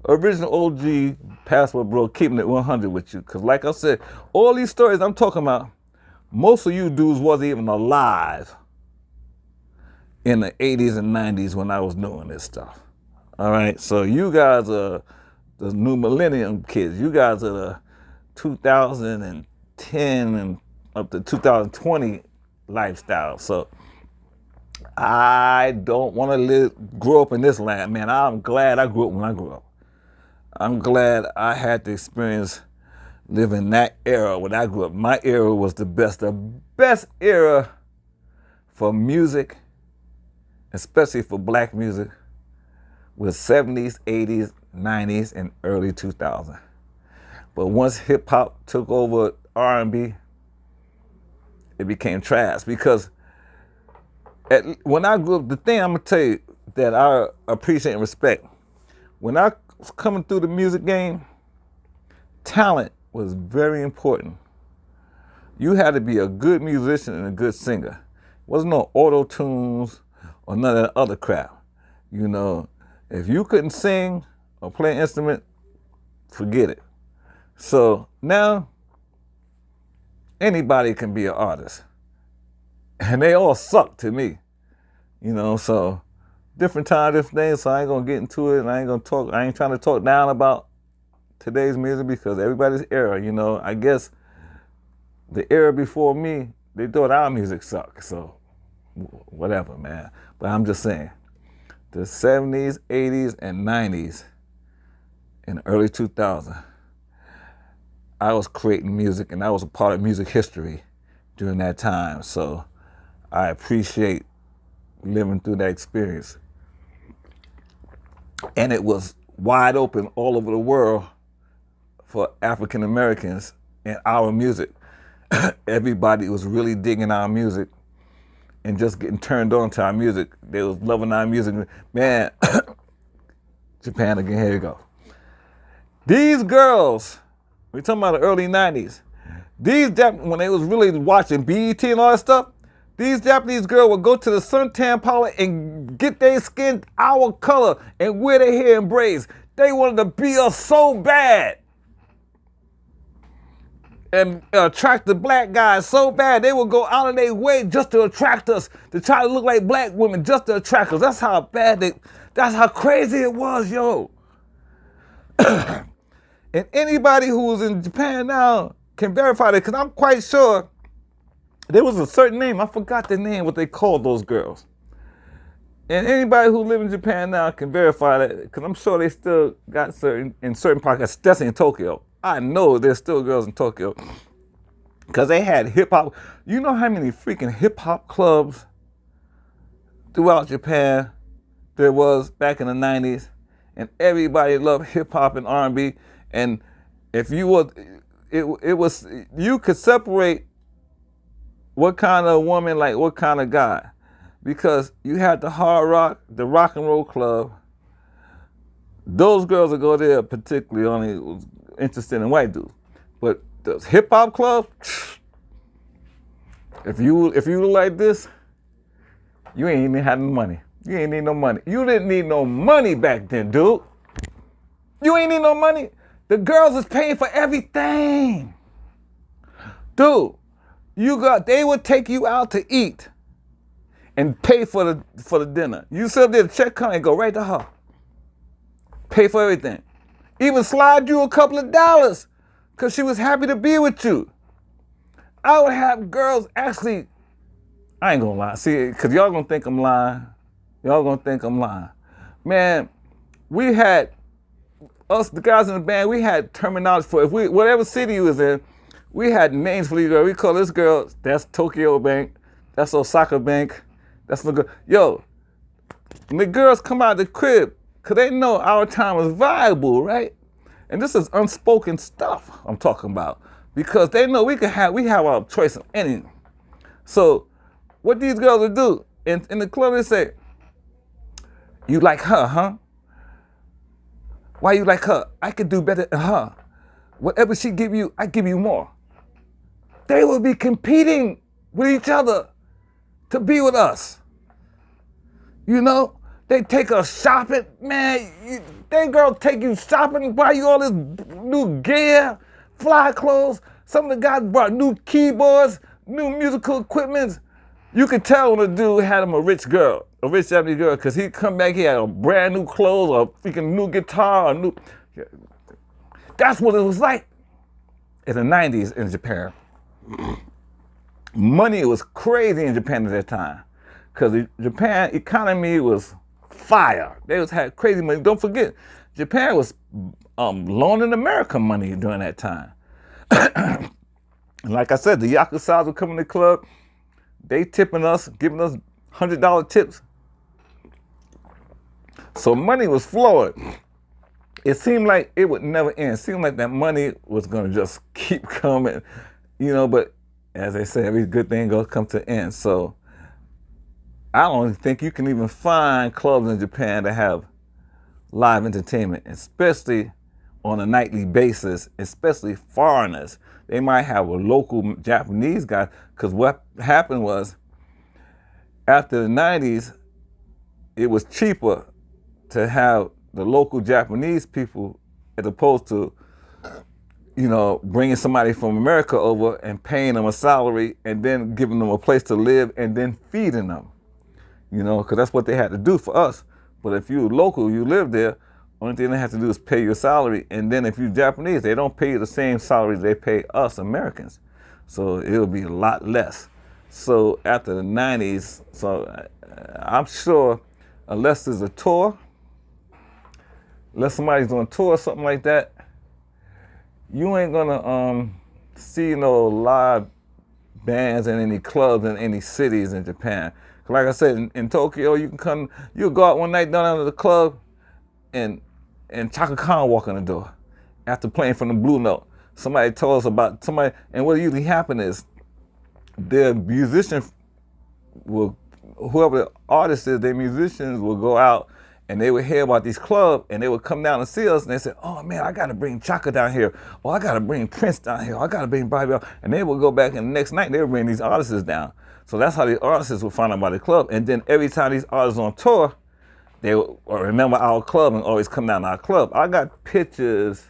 original OG passport, bro, keeping it 100 with you. Because like I said, all these stories I'm talking about, most of you dudes wasn't even alive in the 80s and 90s when I was doing this stuff. All right? So you guys are the new millennium kids. You guys are the 2010 and up to 2020 lifestyle. So I don't want to grow up in this land, man. I'm glad I grew up when I grew up. I'm glad I had the experience living that era when I grew up. My era was the best era for music, especially for black music, was 70s, 80s, 90s, and early 2000s. But once hip hop took over R&B, it became trash because when I grew up, the thing I'm gonna tell you that I appreciate and respect, when I was coming through the music game, talent was very important. You had to be a good musician and a good singer. There wasn't no auto-tunes or none of that other crap. You know, if you couldn't sing or play an instrument, forget it. So now, anybody can be an artist. And they all suck to me. You know, so different time, different things, so I ain't gonna get into it and I ain't trying to talk down about today's music because everybody's era, you know. I guess the era before me, they thought our music sucked, so whatever, man. But I'm just saying, the 70s, 80s, and 90s, and early 2000s, I was creating music and I was a part of music history during that time. So I appreciate living through that experience. And it was wide open all over the world for African Americans and our music. Everybody was really digging our music and just getting turned on to our music. They was loving our music. Man, Japan again, here you go. These girls, we're talking about the early 90s. When they was really watching BET and all that stuff, these Japanese girls would go to the suntan parlor and get their skin our color and wear their hair in braids. They wanted to be us so bad. And attract the black guys so bad, they would go out of their way just to attract us, to try to look like black women just to attract us. That's how bad that's how crazy it was, yo. And anybody who's in Japan now can verify that, because I'm quite sure there was a certain name, I forgot the name, what they called those girls. And anybody who lives in Japan now can verify that, because I'm sure they still got in certain pockets, especially in Tokyo. I know there's still girls in Tokyo, because they had hip-hop. You know how many freaking hip-hop clubs throughout Japan there was back in the 90s? And everybody loved hip-hop and R&B. And if you were, it was, you could separate what kind of woman, like what kind of guy. Because you had the hard rock, the rock and roll club. Those girls would go there particularly only interested in white dudes. But the hip hop club, if you look like this, you ain't even had no money. You ain't need no money. You didn't need no money back then, dude. You ain't need no money. The girls is paying for everything. Dude, they would take you out to eat and pay for the dinner. You sit up there, the check come and go right to her. Pay for everything. Even slide you a couple of dollars because she was happy to be with you. I would have girls actually, I ain't gonna lie, see, because y'all gonna think I'm lying. Y'all gonna think I'm lying. Man, we had, us, the guys in the band, we had terminology for, whatever city you was in, we had names for these girls. We call this girl, that's Tokyo Bank, that's Osaka Bank, that's the girl. Yo, when the girls come out of the crib, because they know our time is valuable, right? And this is unspoken stuff I'm talking about. Because they know we have our choice of anything. So what these girls would do, in the club they say, you like her, huh? Why you like her? I could do better than her. Whatever she give you, I give you more. They will be competing with each other to be with us. You know? They take us shopping, man. They girls take you shopping, buy you all this new gear, fly clothes. Some of the guys brought new keyboards, new musical equipment. You could tell when a dude had him a rich Japanese girl, because he'd come back, he had a brand new clothes, or a freaking new guitar, That's what it was like in the 90s in Japan. Money was crazy in Japan at that time, because the Japan economy was fire. They had crazy money. Don't forget, Japan was loaning America money during that time. Like I said, the Yakuza would come in the club, they tipping us, giving us $100 tips. So money was flowing. It seemed like it would never end. It seemed like that money was gonna just keep coming, but as they say, every good thing goes come to an end. So I don't think you can even find clubs in Japan that have live entertainment, especially on a nightly basis, especially foreigners. They might have a local Japanese guy, because what happened was, after the 90s, it was cheaper to have the local Japanese people as opposed to, bringing somebody from America over and paying them a salary and then giving them a place to live and then feeding them. Because that's what they had to do for us. But if you're local, you live there, only thing they have to do is pay your salary. And then if you're Japanese, they don't pay you the same salary they pay us Americans. So it'll be a lot less. So after the 90s, I'm sure, unless there's a tour, unless somebody's doing a tour or something like that, you ain't gonna see no live bands in any clubs in any cities in Japan. Like I said, in Tokyo, you'll go out one night down to the club, and Chaka Khan walk in the door after playing from the Blue Note. Somebody told us about somebody, and what usually happens is their musician whoever the artist is, their musicians will go out and they would hear about these clubs and they would come down and see us and they said, oh man, I gotta bring Chaka down here, or I gotta bring Prince down here, or I gotta bring Bobby down. And they would go back and the next night they would bring these artists down. So that's how the artists would find out about the club. And then every time these artists on tour, they remember our club and always come down to our club. I got pictures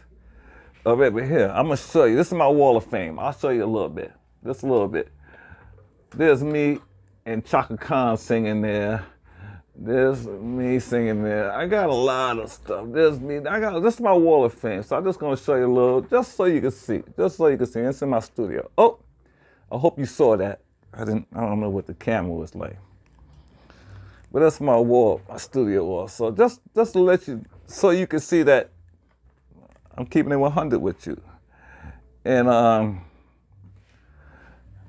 of it here. I'm gonna show you. This is my wall of fame. I'll show you a little bit, just a little bit. There's me and Chaka Khan singing there. There's me singing there. I got a lot of stuff. There's me. This is my wall of fame. So I'm just gonna show you a little, just so you can see. Just so you can see. It's in my studio. Oh, I hope you saw that. I don't know what the camera was like. But that's my wall, my studio wall. So just to let you, so you can see that I'm keeping it 100 with you. And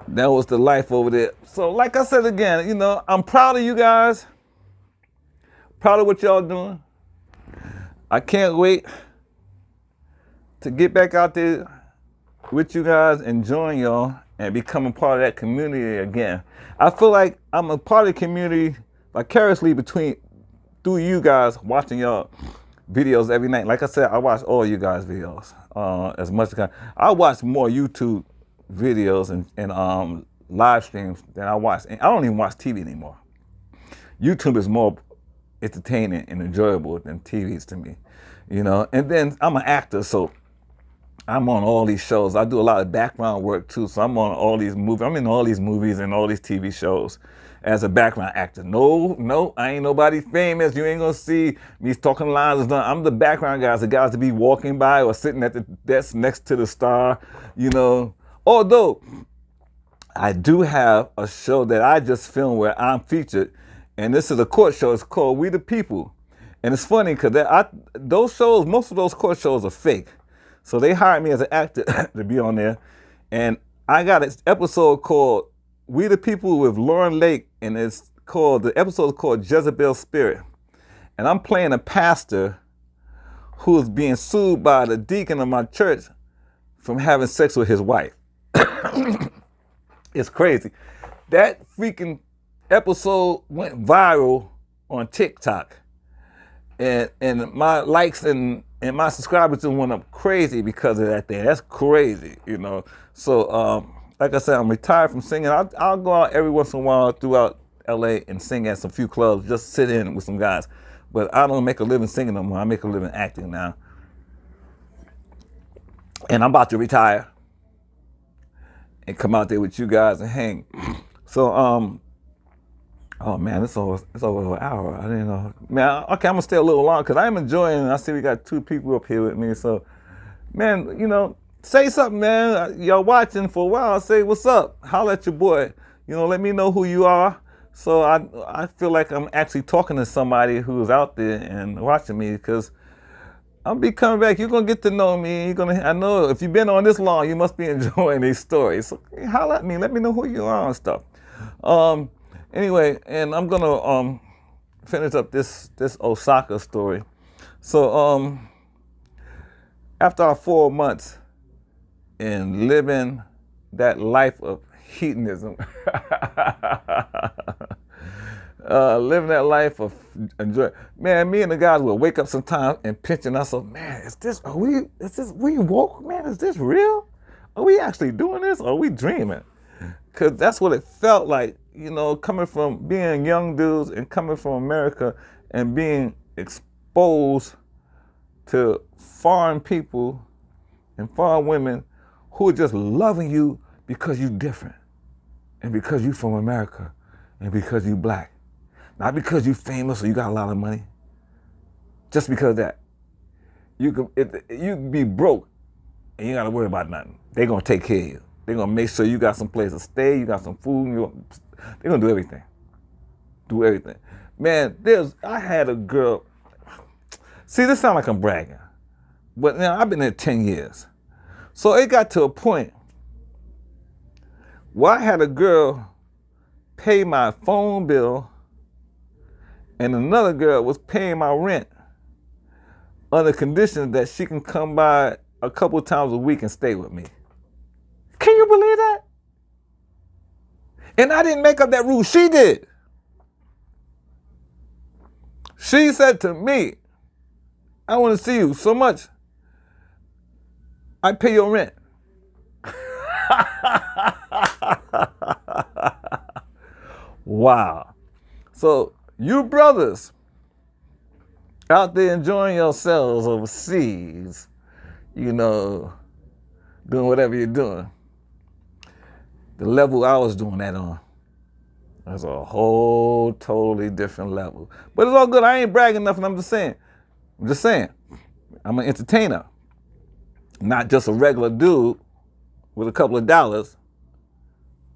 that was the life over there. So like I said again, you know, I'm proud of you guys. Proud of what y'all doing. I can't wait to get back out there with you guys and join y'all and become a part of that community again. I feel like I'm a part of the community vicariously through you guys watching y'all videos every night. Like I said, I watch all you guys' videos as much as I watch more YouTube videos and live streams than I watch. And I don't even watch TV anymore. YouTube is more entertaining and enjoyable than TVs to me, you know. And then I'm an actor, so I'm on all these shows. I do a lot of background work too, so I'm on all these movies. I'm in all these movies and all these TV shows as a background actor. No, I ain't nobody famous. You ain't gonna see me talking lines. I'm the background guys, the guys to be walking by or sitting at the desk next to the star, you know. Although I do have a show that I just filmed where I'm featured, and this is a court show. It's called We the People. And it's funny because those shows, most of those court shows are fake. So they hired me as an actor to be on there. And I got an episode called We the People with Lauren Lake, and the episode is called Jezebel's Spirit. And I'm playing a pastor who is being sued by the deacon of my church from having sex with his wife. It's crazy. That freaking episode went viral on TikTok. And my likes and my subscribers just went up crazy because of that thing. That's crazy, you know. So, like I said, I'm retired from singing. I'll go out every once in a while throughout LA and sing at some few clubs, just sit in with some guys. But I don't make a living singing no more. I make a living acting now. And I'm about to retire and come out there with you guys and hang. So, oh man, it's over an hour. I didn't know. Man, okay, I'm gonna stay a little long because I'm enjoying it. I see we got 2 people up here with me. So, man, you know, say something, man. Y'all watching for a while. Say what's up. Holla at your boy. You know, let me know who you are. So I feel like I'm actually talking to somebody who's out there and watching me, because I'll be coming back. You're gonna get to know me. I know if you've been on this long, you must be enjoying these stories. So holla at me. Let me know who you are and stuff. Anyway, and I'm gonna finish up this Osaka story. So after our 4 months in living that life of hedonism, living that life of enjoy. Man, me and the guys would wake up sometimes and pinching ourselves. Man, we woke? Man, is this real? Are we actually doing this? Or are we dreaming? Because that's what it felt like, you know, coming from being young dudes and coming from America and being exposed to foreign people and foreign women who are just loving you because you're different and because you're from America and because you're black. Not because you're famous or you got a lot of money. Just because of that. You can be broke and you got to worry about nothing. They're going to take care of you. They're going to make sure you got some place to stay, you got some food, they're going to do everything. Do everything. Man, I had a girl. See, this sounds like I'm bragging. But now I've been there 10 years. So it got to a point where I had a girl pay my phone bill and another girl was paying my rent under condition that she can come by a couple times a week and stay with me. Can you believe that? And I didn't make up that rule. She did. She said to me, I want to see you so much, I pay your rent. Wow. So you brothers out there enjoying yourselves overseas, you know, doing whatever you're doing. The level I was doing that on, that's a whole totally different level. But it's all good. I ain't bragging nothing. I'm just saying. I'm an entertainer, not just a regular dude with a couple of dollars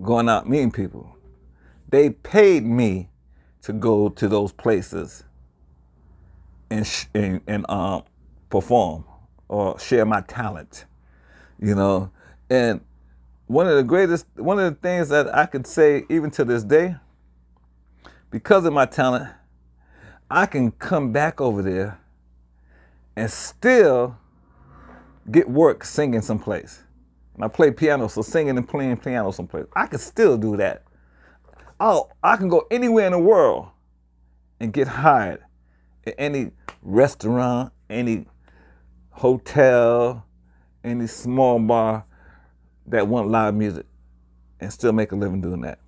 going out meeting people. They paid me to go to those places and perform or share my talent, you know. And one of the things that I could say even to this day, because of my talent, I can come back over there and still get work singing someplace. And I play piano, so singing and playing piano someplace. I can still do that. Oh, I can go anywhere in the world and get hired at any restaurant, any hotel, any small bar that want live music and still make a living doing that.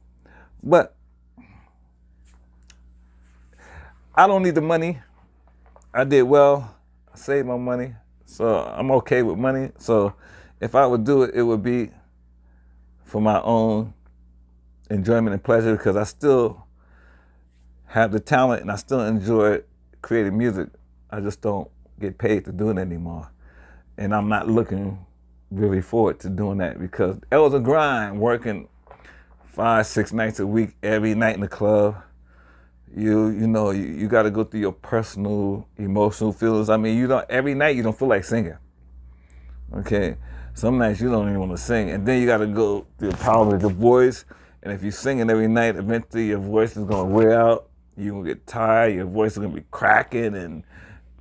But I don't need the money. I did well. I saved my money. So I'm okay with money. So if I would do it, it would be for my own enjoyment and pleasure, because I still have the talent and I still enjoy creating music. I just don't get paid to do it anymore. And I'm not looking really forward to doing that, because it was a grind, working 5-6 nights a week, every night in the club. You got to go through your personal, emotional feelings. I mean, every night you don't feel like singing. Okay, some nights you don't even want to sing, and then you got to go through the power of your voice. And if you're singing every night, eventually your voice is gonna wear out. You're gonna get tired. Your voice is gonna be cracking, and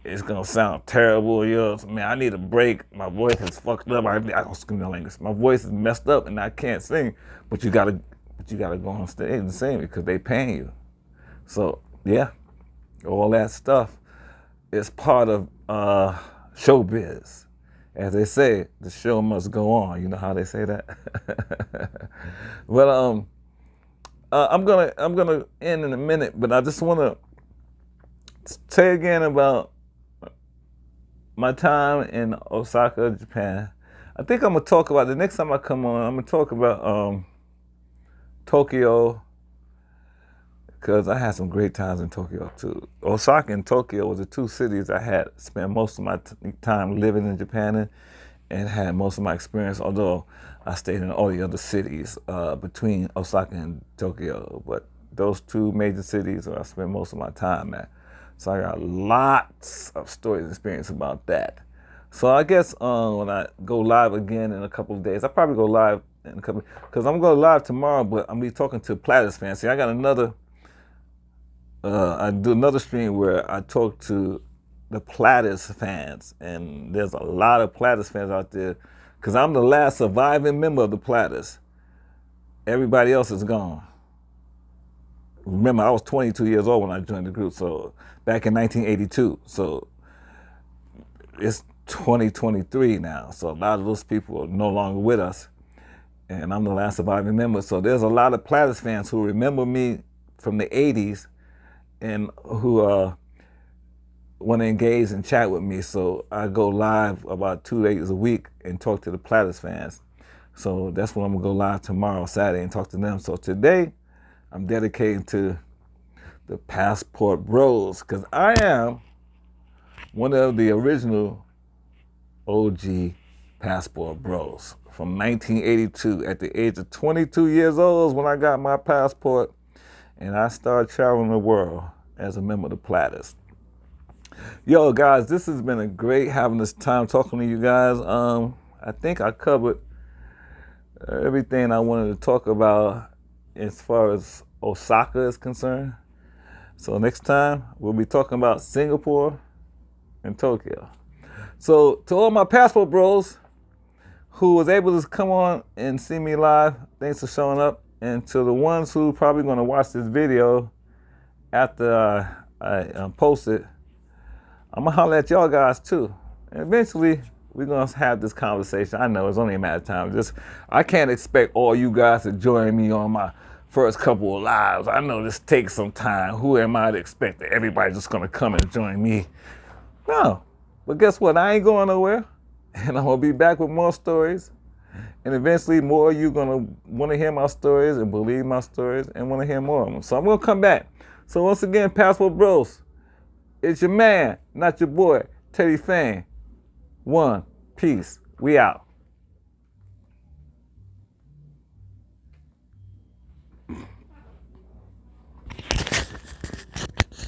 it's gonna sound terrible. Man, I need a break. My voice is fucked up. I don't scream like this. My voice is messed up, and I can't sing. But you gotta go on stage and sing because they paying you. So yeah, all that stuff is part of showbiz. As they say, the show must go on. You know how they say that? Well, I'm gonna end in a minute, but I just want to say again about my time in Osaka, Japan. I think I'm gonna talk about, the next time I come on, I'm gonna talk about Tokyo, because I had some great times in Tokyo too. Osaka and Tokyo was the two cities I had spent most of my time living in Japan in, and had most of my experience, although I stayed in all the other cities between Osaka and Tokyo. But those two major cities where I spent most of my time at. So I got lots of stories and experience about that. So I guess when I go live again in a couple of days, I'll probably go live in a couple, because I'm going live tomorrow, but I'm going to be talking to PLATTERS fans. See, I got another, I do another stream where I talk to the PLATTERS fans, and there's a lot of PLATTERS fans out there, because I'm the last surviving member of the PLATTERS. Everybody else is gone. Remember, I was 22 years old when I joined the group, so back in 1982. So it's 2023 now, so a lot of those people are no longer with us, and I'm the last surviving member. So there's a lot of PLATTERS fans who remember me from the 80s and who want to engage and chat with me. So I go live about 2 days a week and talk to the PLATTERS fans. So that's when I'm gonna go live tomorrow, Saturday, and talk to them. So today, I'm dedicating to the Passport Bros, because I am one of the original OG Passport Bros from 1982. At the age of 22 years old is when I got my passport, and I started traveling the world as a member of the PLATTERS. Yo, guys, this has been a great having this time talking to you guys. I think I covered everything I wanted to talk about as far as Osaka is concerned. So next time, we'll be talking about Singapore and Tokyo. So to all my Passport Bros who was able to come on and see me live, thanks for showing up. And to the ones who probably going to watch this video after I post it, I'm going to holler at y'all guys too. And eventually, we're going to have this conversation. I know it's only a matter of time. I can't expect all you guys to join me on my first couple of lives. I know this takes some time. Who am I to expect that everybody's just going to come and join me No. But guess what? I ain't going nowhere. And I'm going to be back with more stories. And eventually more of you going to want to hear my stories and believe my stories and want to hear more of them. So I'm going to come back. So once again, Passport Bros, it's your man, not your boy, Teddy Fang. One, peace. We out.